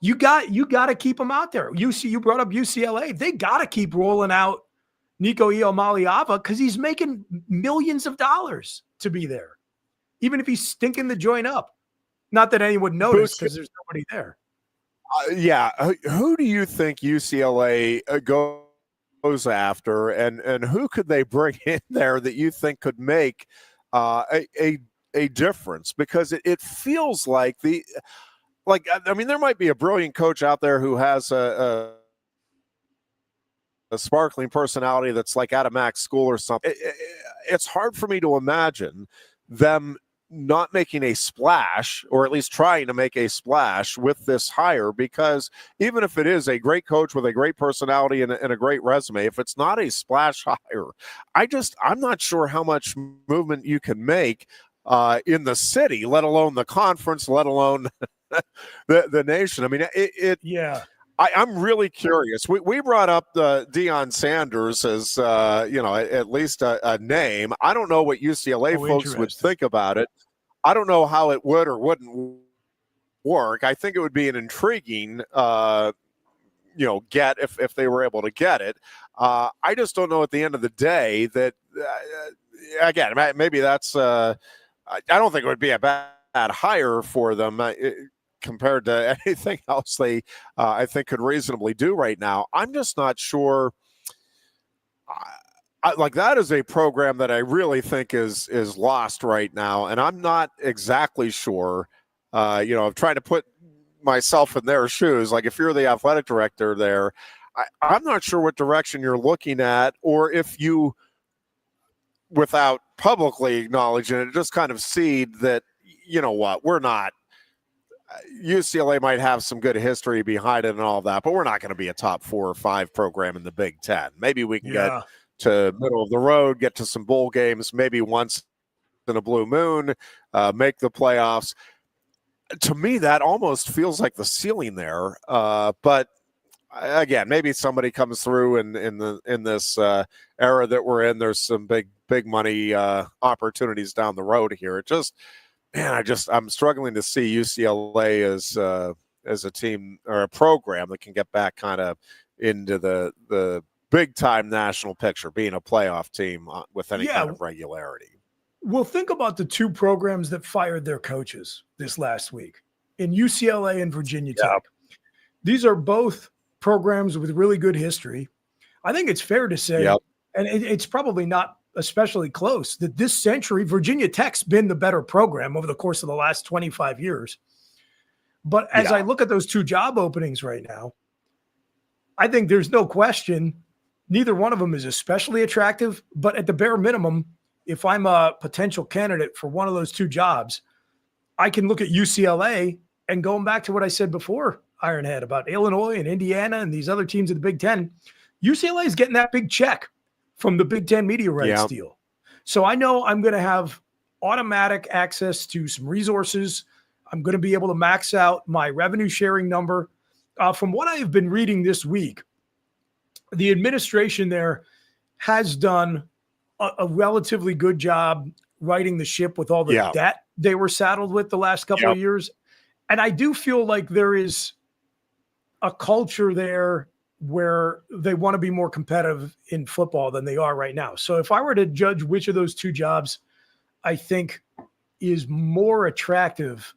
You got to keep them out there. You brought up UCLA. They got to keep rolling out Nico Iamaleava because he's making millions of dollars to be there, even if he's stinking the joint up. Not that anyone noticed because there's nobody there. Who do you think UCLA goes after, and who could they bring in there that you think could make a difference? Because it feels like there might be a brilliant coach out there who has a sparkling personality that's like out of Max school or something. It's hard for me to imagine them not making a splash, or at least trying to make a splash with this hire, because even if it is a great coach with a great personality and a great resume, if it's not a splash hire, I'm not sure how much movement you can make in the city, let alone the conference, let alone the nation. I mean, I'm really curious. We brought up Deion Sanders as at least a name. I don't know what UCLA folks would think about it. I don't know how it would or wouldn't work. I think it would be an intriguing get if they were able to get it. I just don't know at the end of the day that again, maybe that's I don't think it would be a bad hire for them. Compared to anything else they, I think, could reasonably do right now. I'm just not sure. That is a program that I really think is lost right now, and I'm not exactly sure. I'm trying to put myself in their shoes. Like if you're the athletic director there, I'm not sure what direction you're looking at, or if you, without publicly acknowledging it, just kind of cede that, we're not. UCLA might have some good history behind it and all that, but we're not going to be a top 4 or 5 program in the Big Ten. Maybe we can get to middle of the road, get to some bowl games, maybe once in a blue moon, make the playoffs. To me, that almost feels like the ceiling there. But again, maybe somebody comes through in this era that we're in. There's some big money opportunities down the road here. It just. Man, I'm struggling to see UCLA as a team or a program that can get back kind of into the big time national picture, being a playoff team with any kind of regularity. Well, think about the 2 programs that fired their coaches this last week in UCLA and Virginia Tech. These are both programs with really good history. I think it's fair to say, and it's probably not especially close, that this century, Virginia Tech's been the better program over the course of the last 25 years. But as I look at those 2 job openings right now, I think there's no question neither one of them is especially attractive. But at the bare minimum, if I'm a potential candidate for one of those 2 jobs, I can look at UCLA and going back to what I said before, Ironhead, about Illinois and Indiana and these other teams in the Big Ten, UCLA is getting that big check from the Big Ten media rights deal. So I know I'm going to have automatic access to some resources. I'm going to be able to max out my revenue sharing number. From what I have been reading this week, the administration there has done a relatively good job righting the ship with all the debt they were saddled with the last couple of years. And I do feel like there is a culture there where they want to be more competitive in football than they are right now. So if I were to judge which of those 2 jobs I think is more attractive,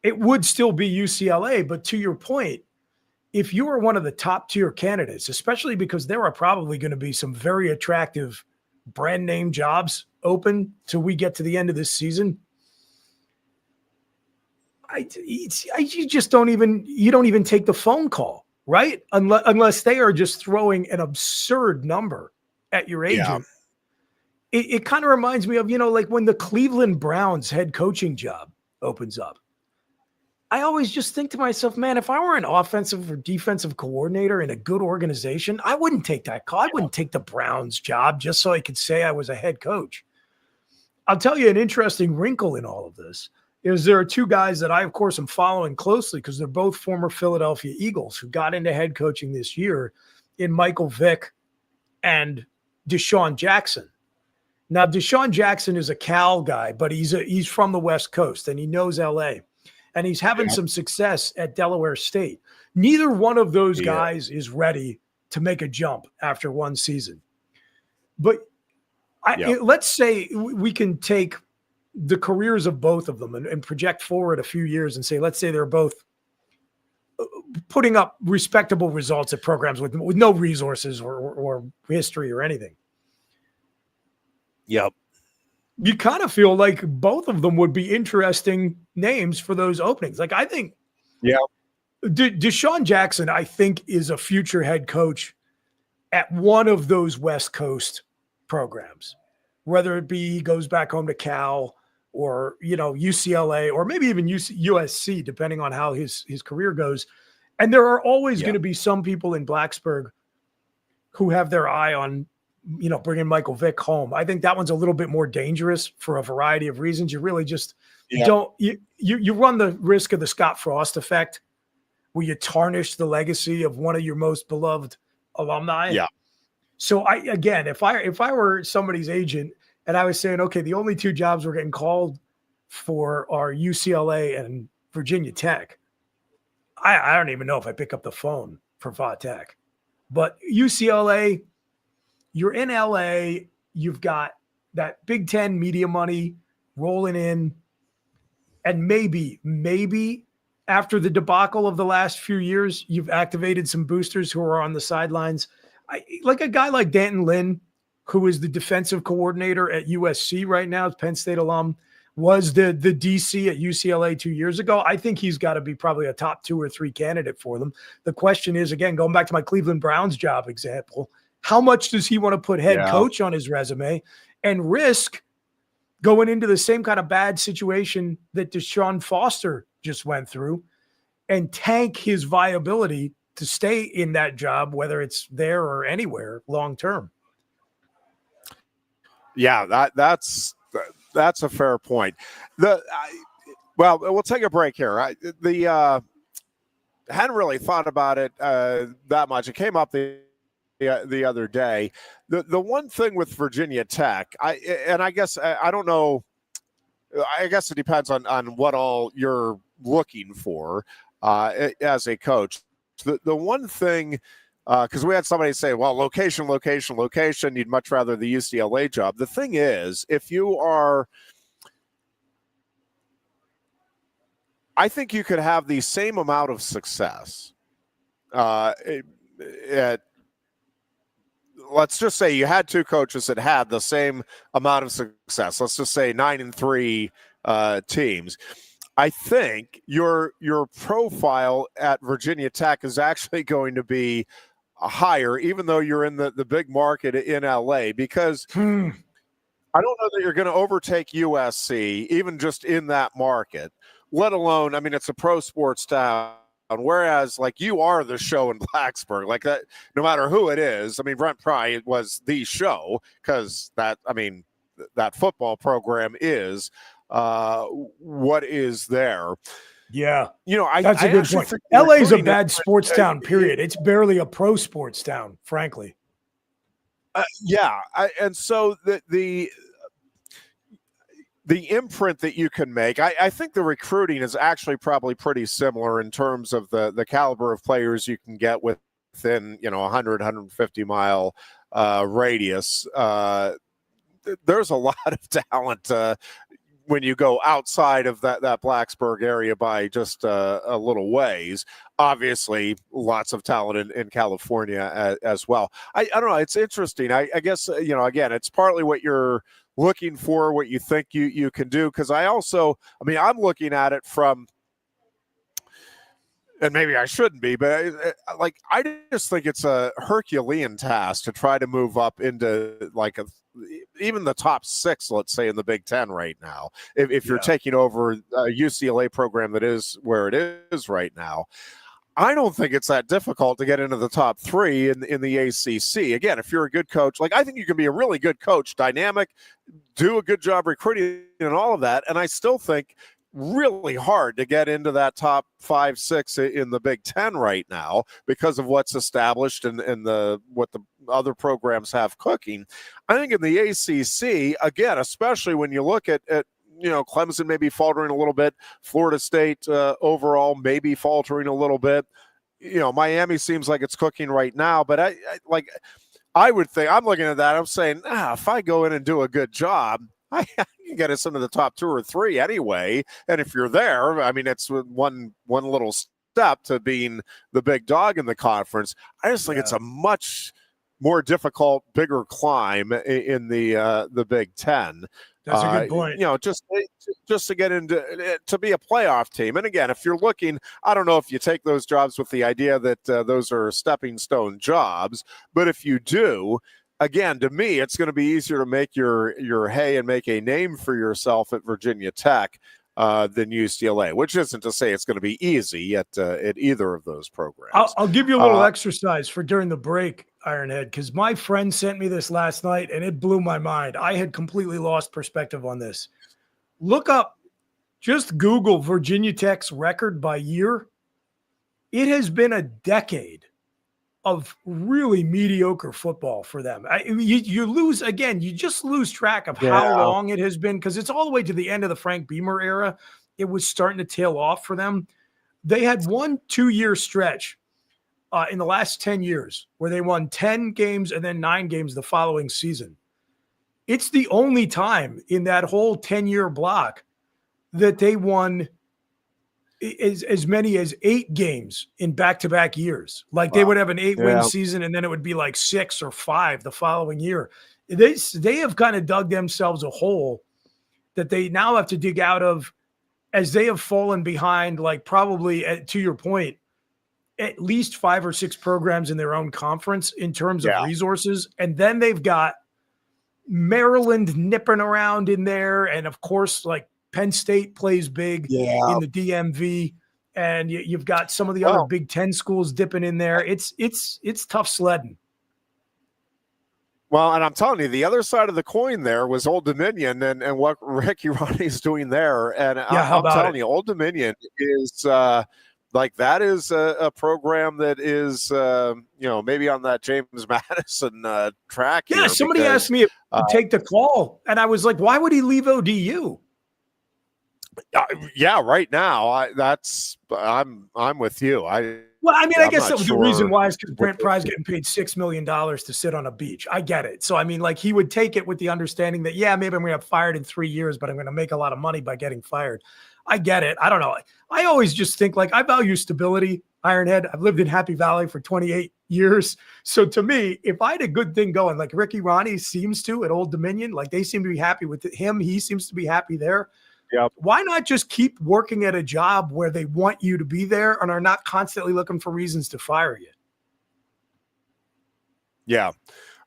it would still be UCLA. But to your point, if you are one of the top tier candidates, especially because there are probably going to be some very attractive brand name jobs open till we get to the end of this season, you don't even take the phone call. Right? Unless they are just throwing an absurd number at your agent. It kind of reminds me of, like when the Cleveland Browns head coaching job opens up. I always just think to myself, man, if I were an offensive or defensive coordinator in a good organization, I wouldn't take that call. I wouldn't take the Browns job just so I could say I was a head coach. I'll tell you an interesting wrinkle in all of this. There are 2 guys that I, of course, am following closely because they're both former Philadelphia Eagles who got into head coaching this year in Michael Vick and Deshaun Jackson. Now, Deshaun Jackson is a Cal guy, but he's from the West Coast and he knows LA. And he's having some success at Delaware State. Neither one of those guys is ready to make a jump after one season. But let's say we can take the careers of both of them and project forward a few years and say, let's say they're both putting up respectable results at programs with no resources or history or anything. Yep. You kind of feel like both of them would be interesting names for those openings. Like I think Deshaun Jackson, I think, is a future head coach at one of those West Coast programs, whether it be he goes back home to Cal, or, UCLA, or maybe even USC, depending on how his career goes. And there are always going to be some people in Blacksburg who have their eye on, bringing Michael Vick home. I think that one's a little bit more dangerous for a variety of reasons. You really just you run the risk of the Scott Frost effect, where you tarnish the legacy of one of your most beloved alumni. Yeah. So if I were somebody's agent and I was saying, okay, the only two jobs we're getting called for are UCLA and Virginia Tech, I don't even know if I pick up the phone for Vatek. But UCLA, you're in LA, you've got that Big Ten media money rolling in, and maybe after the debacle of the last few years, you've activated some boosters who are on the sidelines. Like a guy like Danton Lynn, who is the defensive coordinator at USC right now, Penn State alum, was the DC at UCLA 2 years ago. I think he's got to be probably a top 2 or 3 candidate for them. The question is, again, going back to my Cleveland Browns job example, how much does he want to put head coach on his resume and risk going into the same kind of bad situation that Deshaun Foster just went through and tank his viability to stay in that job, whether it's there or anywhere long term? Yeah, that's a fair point. We'll take a break here. Hadn't really thought about it that much. It came up the other day. The one thing with Virginia Tech, I guess I don't know. I guess it depends on what all you're looking for as a coach. The one thing. Because we had somebody say, well, location, you'd much rather the UCLA job. The thing is, if you are, I think you could have the same amount of success let's just say you had two coaches that had the same amount of success. Let's just say 9-3 teams. I think your profile at Virginia Tech is actually going to be higher, even though you're in the big market in LA, because I don't know that you're going to overtake USC, even just in that market, let alone, I mean, it's a pro sports town, whereas like you are the show in Blacksburg, like that, no matter who it is. I mean, Brent Pry was the show because that football program is what is there. Yeah. That's a good point. LA is a bad sports town, period. It's barely a pro sports town, frankly. And so the imprint that you can make, I think the recruiting is actually probably pretty similar in terms of the caliber of players you can get within, 100, 150 mile radius. There's a lot of talent when you go outside of that Blacksburg area by just a little ways. Obviously, lots of talent in California as well. I don't know. It's interesting. I guess, again, it's partly what you're looking for, what you think you can do. Because I'm looking at it from, and maybe I shouldn't be, but I just think it's a Herculean task to try to move up into even the top 6, let's say, in the Big Ten right now. If you're taking over a UCLA program that is where it is right now, I don't think it's that difficult to get into the top 3 in the ACC. Again, if you're a good coach, I think you can be a really good coach, dynamic, do a good job recruiting and all of that. And I still think really hard to get into that top 5, 6 in the Big Ten right now because of what's established and what the other programs have cooking. I think in the ACC, again, especially when you look at Clemson maybe faltering a little bit, Florida State overall maybe faltering a little bit. Miami seems like it's cooking right now, but I would think, I'm looking at that, I'm saying, if I go in and do a good job, I can get us into the top 2 or 3 anyway. And if you're there, I mean, it's one little step to being the big dog in the conference. I just think it's a much more difficult, bigger climb in the Big Ten. That's a good point. Just to get into to be a playoff team. And again, if you're looking, I don't know if you take those jobs with the idea that those are stepping stone jobs, but if you do, again, to me, it's going to be easier to make your hay and make a name for yourself at Virginia Tech than UCLA, which isn't to say it's going to be easy at either of those programs. I'll give you a little exercise for during the break, Ironhead, because my friend sent me this last night, and it blew my mind. I had completely lost perspective on this. Look up, just Google Virginia Tech's record by year. It has been a decade of really mediocre football for them. You lose, again, you just lose track of how long it has been, because it's all the way to the end of the Frank Beamer era. It was starting to tail off for them. They had 1-2 year stretch in the last 10 years where they won 10 games and then 9 games the following season. It's the only time in that whole 10-year block that they won as many as 8 games in back-to-back years. Like they would have an 8-win season, and then it would be like 6 or 5 the following year. They have kind of dug themselves a hole that they now have to dig out of, as they have fallen behind, like probably, to your point, at least 5 or 6 programs in their own conference in terms of resources. And then they've got Maryland nipping around in there. And of course, like Penn State plays big in the DMV, and you've got some of the other Big Ten schools dipping in there. It's tough sledding. Well, and I'm telling you, the other side of the coin there was Old Dominion and what Ricky Ronnie's doing there. And I'm telling you, Old Dominion is like that is a program that is, maybe on that James Madison track. Yeah, somebody asked me if to take the call, and I was like, why would he leave ODU? Right now, I'm with you. I guess the reason why is because Brent Pry's getting paid $6 million to sit on a beach. I get it. So, I mean, like he would take it with the understanding that, maybe I'm going to get fired in 3 years, but I'm going to make a lot of money by getting fired. I get it. I don't know. I always just think like I value stability, Ironhead. I've lived in Happy Valley for 28 years. So to me, if I had a good thing going, like Ricky Ronnie seems to at Old Dominion, like they seem to be happy with him. He seems to be happy there. Yep. Why not just keep working at a job where they want you to be there and are not constantly looking for reasons to fire you? Yeah.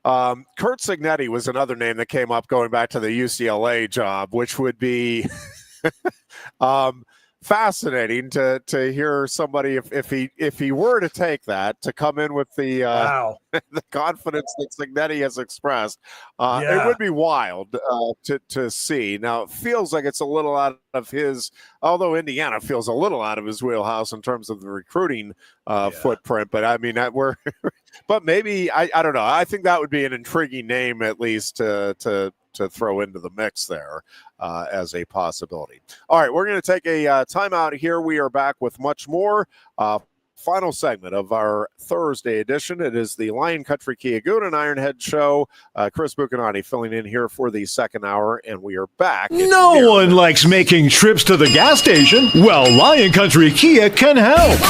Kurt Signetti was another name that came up going back to the UCLA job, which would be fascinating to hear somebody if he were to take that, to come in with the the confidence that Signetti has expressed. It would be wild to see. Now it feels like it's a little out of his, although Indiana feels a little out of his wheelhouse in terms of the recruiting footprint. But I mean, but maybe I don't know. I think that would be an intriguing name at least to throw into the mix there as a possibility. All right, we're going to take a timeout here. We are back with much more. Final segment of our Thursday edition. It is the Lion Country Kia Goon and Ironhead show. Chris Buchanani filling in here for the second hour, and we are back. No one likes making trips to the gas station. Well, Lion Country Kia can help.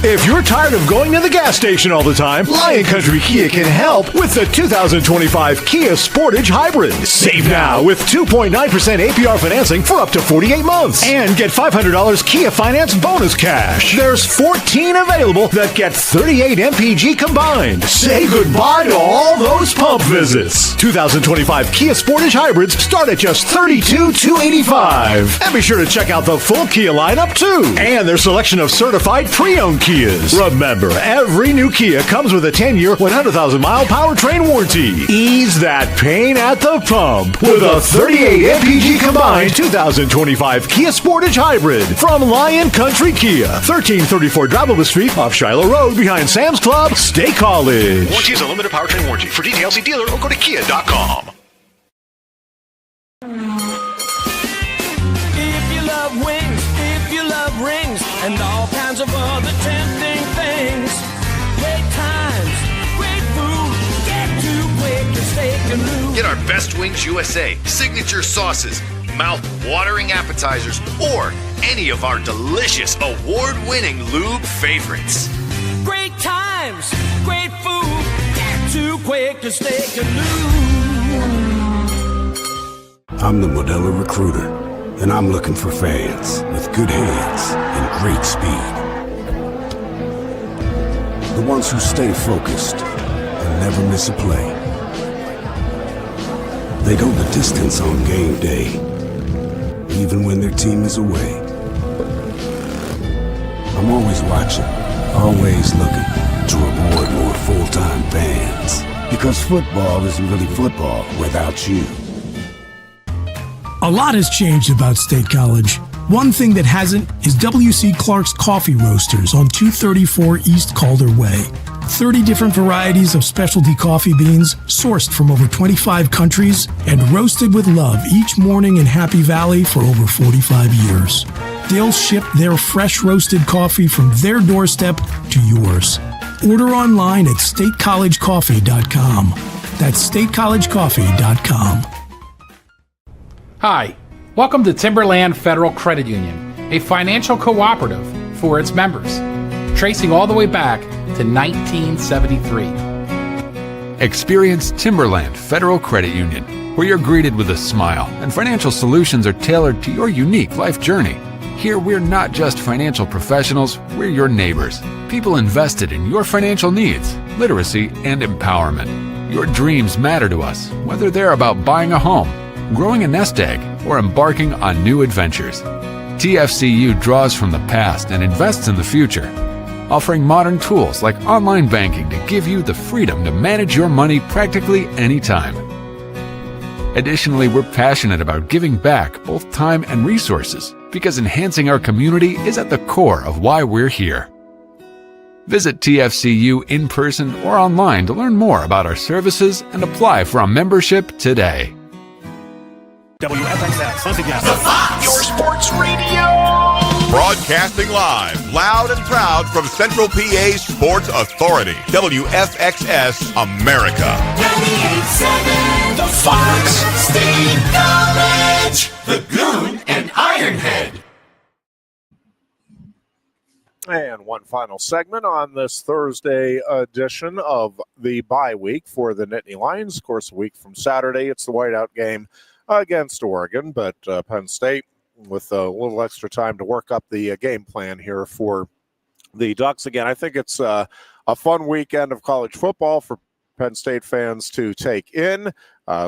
If you're tired of going to the gas station all the time, Lion Country Kia can help with the 2025 Kia Sportage Hybrid. Save now with 2.9% APR financing for up to 48 months. And get $500 Kia Finance bonus cash. There's 14 available that get 38 MPG combined. Say goodbye to all those pump visits. 2025 Kia Sportage Hybrids start at just $32,285. And be sure to check out the full Kia lineup too. And their selection of certified pre-owned Kias. Remember, every new Kia comes with a 10-year, 100,000-mile powertrain warranty. Ease that pain at the pump with a 38 MPG combined 2025 Kia Sportage Hybrid from Lion Country Kia, 1334 Drivable Street off Shiloh Road behind Sam's Club, State College. Warranty is a limited powertrain warranty. For details, see dealer or go to kia.com. If you love wings, if you love rings, and all kinds of other tempting things, great times, great food, get to Quaker Steak Lube. Get our Best Wings USA signature sauces, mouth-watering appetizers, or any of our delicious award-winning lube favorites. Great times, great food, get to Quaker Steak Lube. I'm the Modelo Recruiter, and I'm looking for fans with good hands and great speed. The ones who stay focused and never miss a play. They go the distance on game day, even when their team is away. I'm always watching, always looking to reward more full-time fans. Because football isn't really football without you. A lot has changed about State College. One thing that hasn't is W.C. Clark's Coffee Roasters on 234 East Calder Way. 30 different varieties of specialty coffee beans sourced from over 25 countries and roasted with love each morning in Happy Valley for over 45 years. They'll ship their fresh roasted coffee from their doorstep to yours. Order online at statecollegecoffee.com. That's statecollegecoffee.com. Hi, welcome to Timberland Federal Credit Union, a financial cooperative for its members, tracing all the way back to 1973. Experience Timberland Federal Credit Union, where you're greeted with a smile and financial solutions are tailored to your unique life journey. Here, we're not just financial professionals, we're your neighbors. People invested in your financial needs, literacy, and empowerment. Your dreams matter to us, whether they're about buying a home, growing a nest egg, or embarking on new adventures. TFCU draws from the past and invests in the future, offering modern tools like online banking to give you the freedom to manage your money practically anytime. Additionally, we're passionate about giving back both time and resources because enhancing our community is at the core of why we're here. Visit TFCU in person or online to learn more about our services and apply for a membership today. WFXX, once again, your sports radio. Broadcasting live, loud and proud from Central PA Sports Authority, WFXS America. 98.7, the Fox, State College, the Goon and Ironhead. And one final segment on this Thursday edition of the bye week for the Nittany Lions. Of course, a week from Saturday, it's the whiteout game against Oregon, but Penn State with a little extra time to work up the game plan here for the Ducks. Again, I think it's a fun weekend of college football for Penn State fans to take in.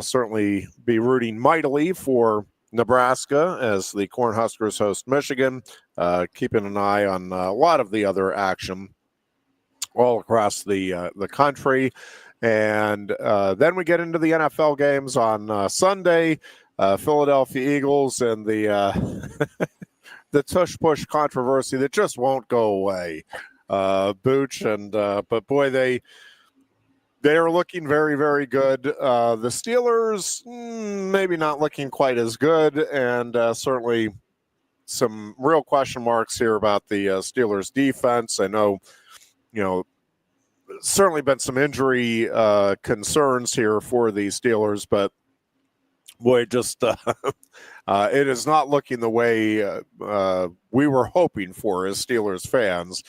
Certainly be rooting mightily for Nebraska as the Cornhuskers host Michigan, keeping an eye on a lot of the other action all across the country. And then we get into the NFL games on Sunday, Philadelphia Eagles and the the tush-push controversy that just won't go away. Booch, and but boy, they are looking very, very good. The Steelers, maybe not looking quite as good, and certainly some real question marks here about the Steelers defense. I know, certainly been some injury concerns here for the Steelers, but boy, just it is not looking the way we were hoping for as Steelers fans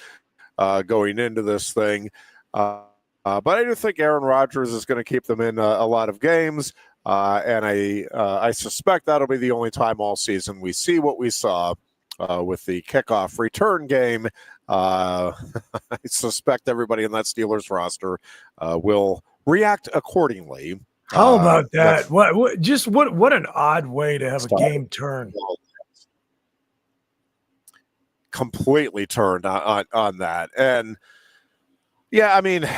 going into this thing. But I do think Aaron Rodgers is going to keep them in a lot of games, and I suspect that'll be the only time all season we see what we saw with the kickoff return game. I suspect everybody in that Steelers roster will react accordingly. How about that? What an odd way to have a game turn. Completely turned on that. And yeah, I mean,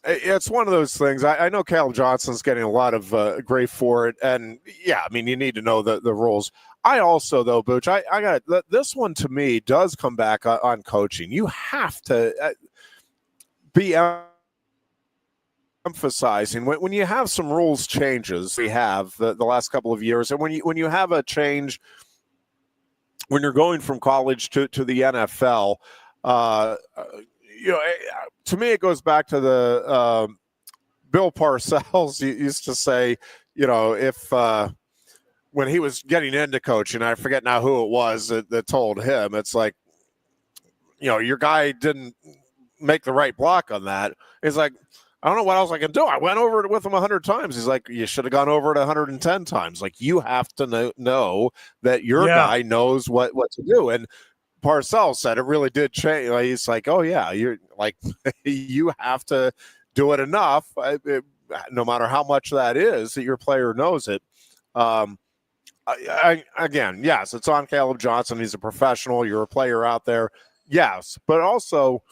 it's one of those things. I know Cal Johnson's getting a lot of grief for it. And yeah, I mean, you need to know the rules. I also, though, Booch, I got this one to me does come back on coaching. You have to be emphasizing when you have some rules changes. We have the last couple of years, and when you have a change, when you're going from college to the NFL, to me it goes back to the Bill Parcells used to say, if when he was getting into coaching, I forget now who it was that told him, it's like, your guy didn't make the right block on that. He's like, I don't know what else I can do. I went over it with him 100 times. He's like, you should have gone over it 110 times. Like, you have to know that your guy knows what to do. And Parcells said, it really did change. Like, he's like, oh yeah, you're like, you have to do it enough, no matter how much that is, that your player knows it. Again, yes, it's on Caleb Johnson. He's a professional. You're a player out there. Yes, but also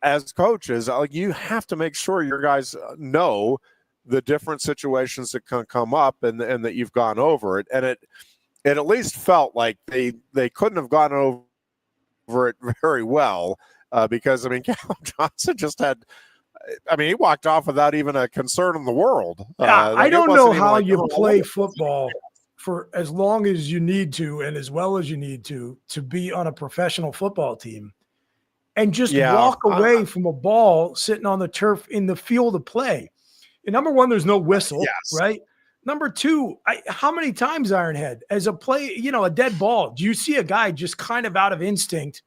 as coaches, you have to make sure your guys know the different situations that can come up and that you've gone over it. And it at least felt like they couldn't have gone over it very well because, I mean, Caleb Johnson just had – I mean, he walked off without even a concern in the world. I don't know how you play football for as long as you need to and as well as you need to be on a professional football team and just walk away from a ball sitting on the turf in the field of play. And number one, there's no whistle, right? Number two, how many times, Ironhead, as a play, a dead ball, do you see a guy just kind of out of instinct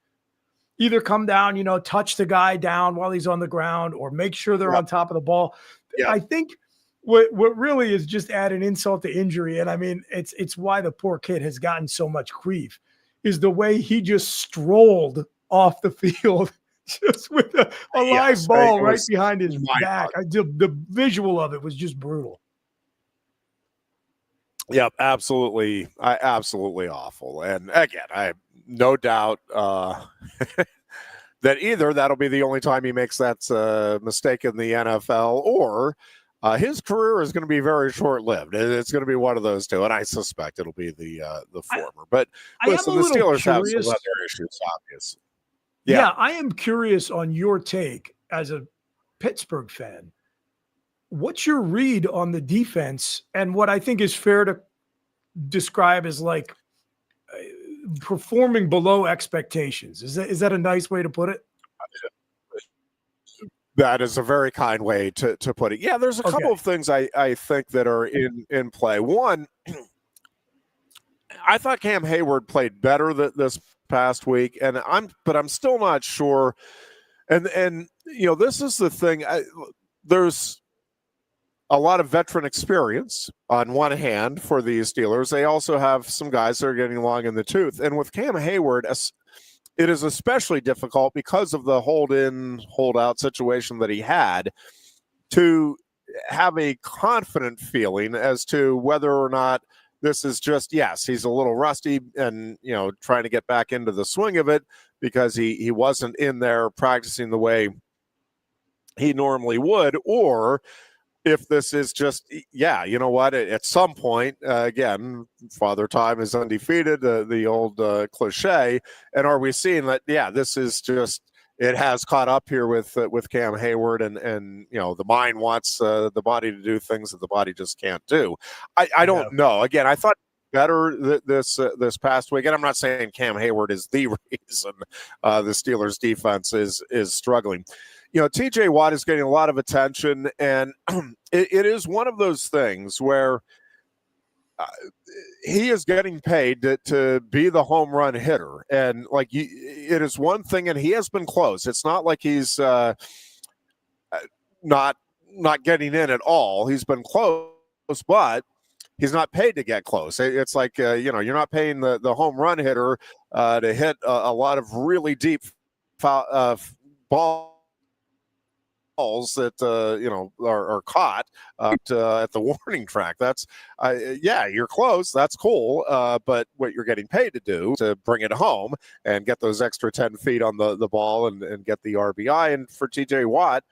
either come down, touch the guy down while he's on the ground or make sure they're on top of the ball? I think what really is just adding insult to injury, and I mean, it's why the poor kid has gotten so much grief, is the way he just strolled off the field just with a live ball right behind his back. The visual of it was just brutal. Yep, absolutely. Absolutely awful. And again, I have no doubt that either that'll be the only time he makes that mistake in the NFL, or his career is going to be very short-lived. It's going to be one of those two, and I suspect it'll be the former. But listen, the Steelers have some other issues, obvious. Yeah, I am curious on your take as a Pittsburgh fan. What's your read on the defense and what I think is fair to describe as like performing below expectations? Is that a nice way to put it? That is a very kind way to put it. Yeah, there's a couple of things I think that are in play. One, I thought Cam Hayward played better this past week, and I'm still not sure. And this is the thing. There's a lot of veteran experience on one hand for the Steelers. They also have some guys that are getting long in the tooth. And with Cam Hayward, it is especially difficult because of the hold-in, hold-out situation that he had to have a confident feeling as to whether or not this is just, yes, he's a little rusty and, trying to get back into the swing of it because he wasn't in there practicing the way he normally would, or if this is just, you know what, at some point, again, Father Time is undefeated, the old cliche, and are we seeing that, this is just, it has caught up here with Cam Hayward, and the mind wants the body to do things that the body just can't do. I don't know. Again, I thought better this past week, and I'm not saying Cam Hayward is the reason the Steelers defense is struggling. TJ Watt is getting a lot of attention, and it is one of those things where he is getting paid to be the home run hitter. And it is one thing, and he has been close. It's not like he's not getting in at all. He's been close, but he's not paid to get close. It's like, you're not paying the home run hitter to hit a lot of really deep balls that are caught at the warning track. That's you're close, that's cool, but what you're getting paid to do to bring it home and get those extra 10 feet on the ball and get the RBI. And for TJ Watt,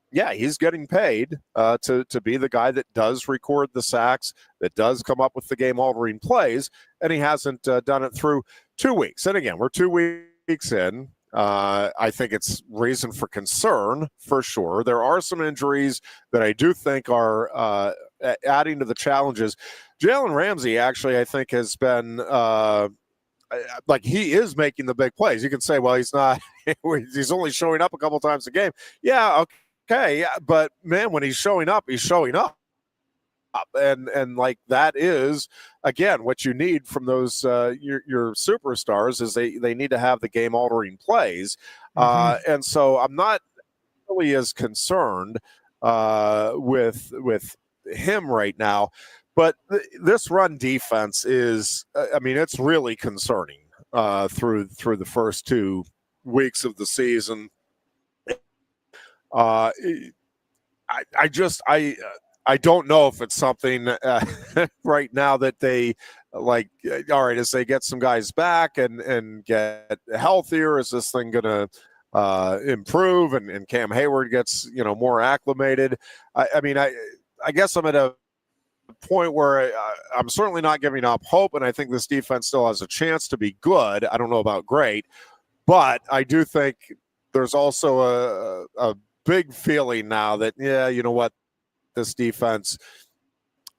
he's getting paid to be the guy that does record the sacks, that does come up with the game-altering plays, and he hasn't done it through 2 weeks. And again, we're 2 weeks in. I think it's reason for concern for sure. There are some injuries that I do think are adding to the challenges. Jalen Ramsey actually, I think, has been he is making the big plays. You can say, well, he's not. He's only showing up a couple times a game. Yeah, okay, but man, when he's showing up, he's showing up. And that is, again, what you need from those your superstars is they need to have the game altering plays. And so I'm not really as concerned with him right now, but this run defense is, it's really concerning. through the first 2 weeks of the season. I don't know if it's something right now that they like. All right, as they get some guys back and get healthier, is this thing going to improve? And Cam Hayward gets more acclimated. I mean, I guess I'm at a point where I'm certainly not giving up hope, and I think this defense still has a chance to be good. I don't know about great, but I do think there's also a big feeling now that, yeah, you know what, this defense,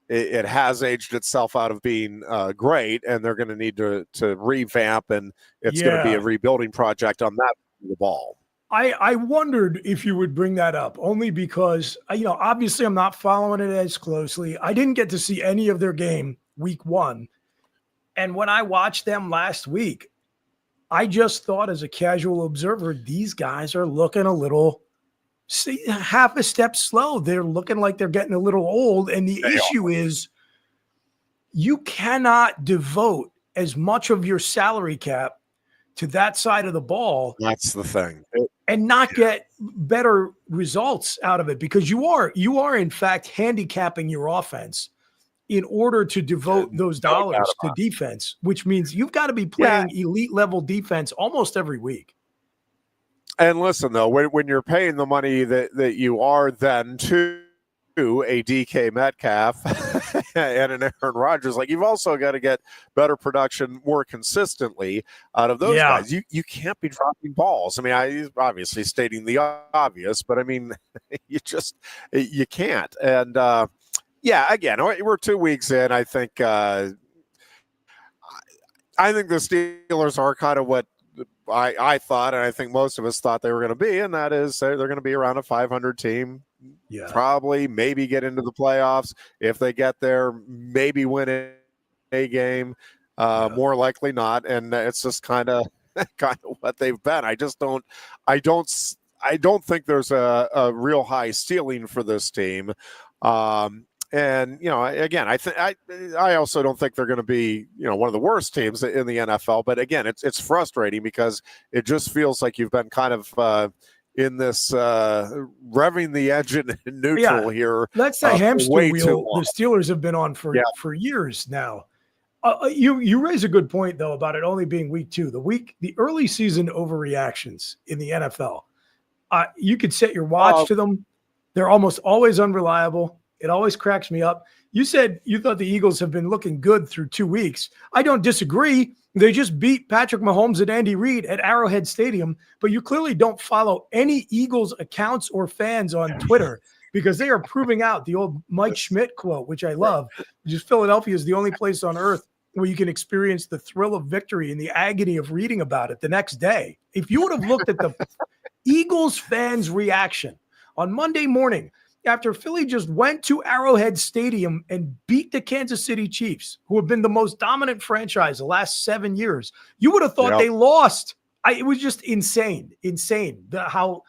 it has aged itself out of being great, and they're going to need to revamp, and it's going to be a rebuilding project on that side of the ball. I wondered if you would bring that up, only because, obviously I'm not following it as closely. I didn't get to see any of their game week 1. And when I watched them last week, I just thought as a casual observer, these guys are looking a little half a step slow. They're looking like they're getting a little old. And the issue is you cannot devote as much of your salary cap to that side of the ball. That's the thing. And not get better results out of it, because you are in fact handicapping your offense in order to devote those dollars to defense, which means you've got to be playing elite level defense almost every week. And listen, though, when you're paying the money that you are then to a DK Metcalf and an Aaron Rodgers, like, you've also got to get better production more consistently out of those guys. You can't be dropping balls. I mean, I obviously stating the obvious, but I mean, you can't. And again, we're 2 weeks in. I think the Steelers are kind of what I thought, and I think most of us thought they were going to be, and that is they're going to be around a 500 team. Probably, maybe get into the playoffs. If they get there, maybe win a game. More likely not, and it's just kind of what they've been. I don't think there's a real high ceiling for this team. And again, I also don't think they're going to be one of the worst teams in the NFL. But again, it's frustrating because it just feels like you've been kind of in this revving the engine in neutral here. That's the hamster wheel the Steelers have been on for years now. You raise a good point though about it only being week 2. The early season overreactions in the NFL. You could set your watch to them. They're almost always unreliable. It always cracks me up. You said you thought the Eagles have been looking good through 2 weeks. I don't disagree. They just beat Patrick Mahomes and Andy Reid at Arrowhead Stadium, but you clearly don't follow any Eagles accounts or fans on Twitter because they are proving out the old Mike Schmidt quote, which I love, which is Philadelphia is the only place on earth where you can experience the thrill of victory and the agony of reading about it the next day. If you would have looked at the Eagles fans' reaction on Monday morning, after Philly just went to Arrowhead Stadium and beat the Kansas City Chiefs, who have been the most dominant franchise the last 7 years, you would have thought they lost. It was just insane how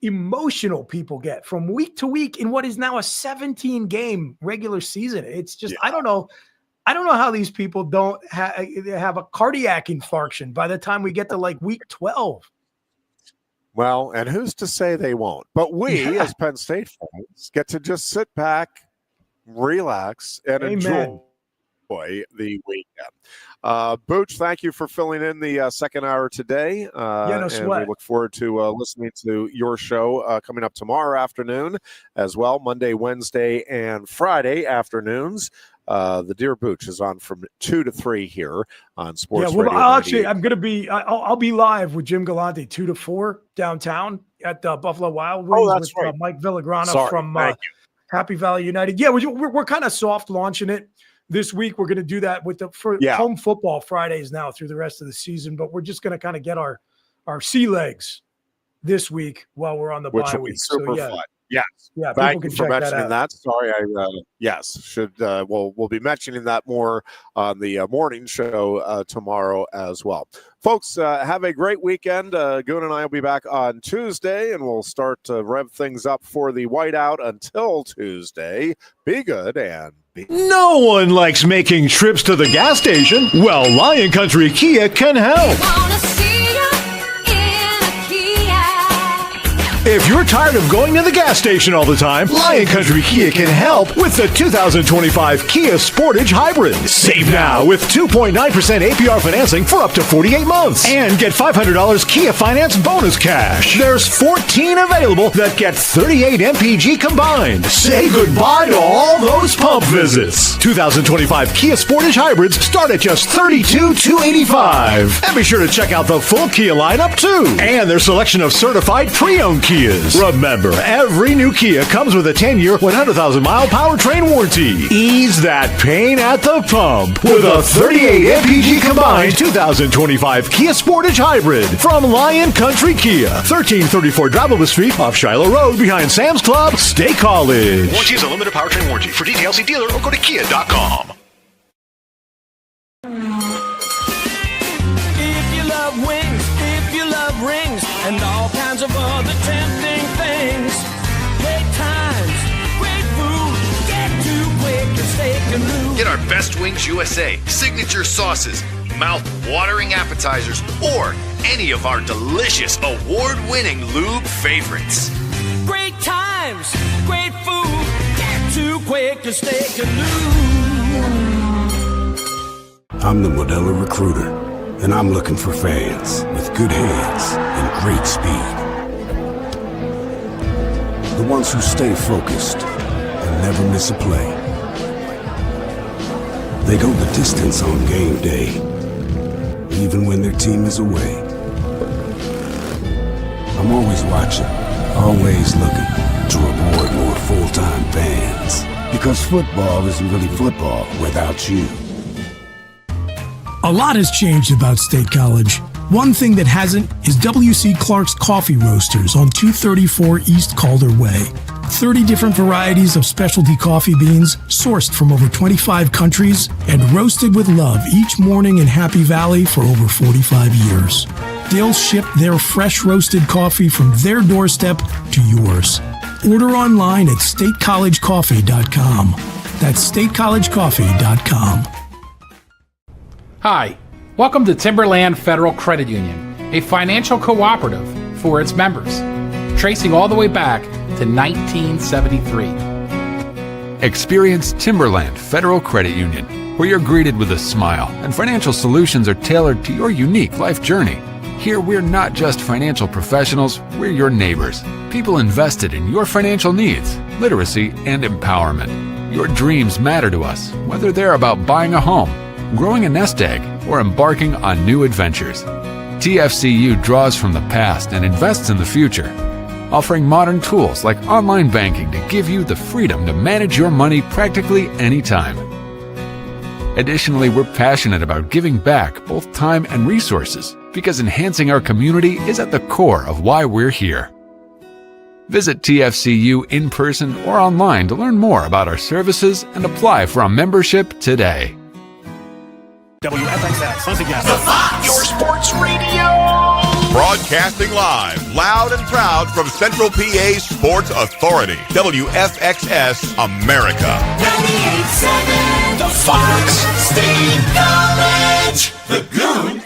emotional people get from week to week in what is now a 17-game regular season. It's just, I don't know how these people don't have a cardiac infarction by the time we get to like week 12. Well, and who's to say they won't? But we, as Penn State fans, get to just sit back, relax, and enjoy the weekend. Booch, thank you for filling in the second hour today. No sweat. And we look forward to listening to your show coming up tomorrow afternoon as well, Monday, Wednesday, and Friday afternoons. The Dear Booch is on from 2 to 3 here on Sports Radio. I'll be live with Jim Galante 2 to 4 downtown at Buffalo Wild Wings with Mike Villagrana from Happy Valley United. Yeah, we're kind of soft launching it this week. We're going to do that with home football Fridays now through the rest of the season, but we're just going to kind of get our sea legs this week while we're on the bye week. Super fun. Yes. Yeah, Thank people you can for check that mentioning out. that. Sorry, yes, we'll be mentioning that more on the morning show tomorrow as well. Folks, have a great weekend. Goon and I will be back on Tuesday, and we'll start to rev things up for the whiteout until Tuesday. Be good and be. No one likes making trips to the gas station. Well, Lion Country Kia can help. If you're tired of going to the gas station all the time, Lion Country Kia can help with the 2025 Kia Sportage Hybrid. Save now with 2.9% APR financing for up to 48 months. And get $500 Kia Finance bonus cash. There's 14 available that get 38 MPG combined. Say goodbye to all those pump visits. 2025 Kia Sportage Hybrids start at just $32,285. And be sure to check out the full Kia lineup too. And their selection of certified pre-owned Kias. Remember, every new Kia comes with a 10-year, 100,000-mile powertrain warranty. Ease that pain at the pump with a 38 MPG combined 2025 Kia Sportage Hybrid from Lion Country Kia, 1334 Drivable Street off Shiloh Road behind Sam's Club, State College. Warranty is a limited powertrain warranty. For details, see dealer or go to kia.com. If you love wings, if you love rings, and all kinds of other tempting things. Great times, great food, get to Quaker Steak Lube. Get our Best Wings USA, signature sauces, mouth-watering appetizers, or any of our delicious award-winning lube favorites. Great times, great food, get to Quaker Steak Lube. I'm the Modelo Recruiter, and I'm looking for fans with good hands and great speed. The ones who stay focused and never miss a play. They go the distance on game day, even when their team is away. I'm always watching, always looking to reward more full-time fans. Because football isn't really football without you. A lot has changed about State College. One thing that hasn't is W.C. Clark's Coffee Roasters on 234 East Calder Way. 30 different varieties of specialty coffee beans sourced from over 25 countries and roasted with love each morning in Happy Valley for over 45 years. They'll ship their fresh roasted coffee from their doorstep to yours. Order online at statecollegecoffee.com. That's statecollegecoffee.com. Hi, welcome to Timberland Federal Credit Union, a financial cooperative for its members, tracing all the way back to 1973. Experience Timberland Federal Credit Union, where you're greeted with a smile and financial solutions are tailored to your unique life journey. Here, we're not just financial professionals, we're your neighbors, people invested in your financial needs, literacy, and empowerment. Your dreams matter to us, whether they're about buying a home, growing a nest egg, or embarking on new adventures. TFCU draws from the past and invests in the future, offering modern tools like online banking to give you the freedom to manage your money practically anytime. Additionally, we're passionate about giving back both time and resources because enhancing our community is at the core of why we're here. Visit TFCU in person or online to learn more about our services and apply for a membership today. WFXS, once again, the Fox, your sports radio. Broadcasting live, loud and proud from Central PA's Sports Authority, WFXS America. 98.7, the Fox State College, the Goon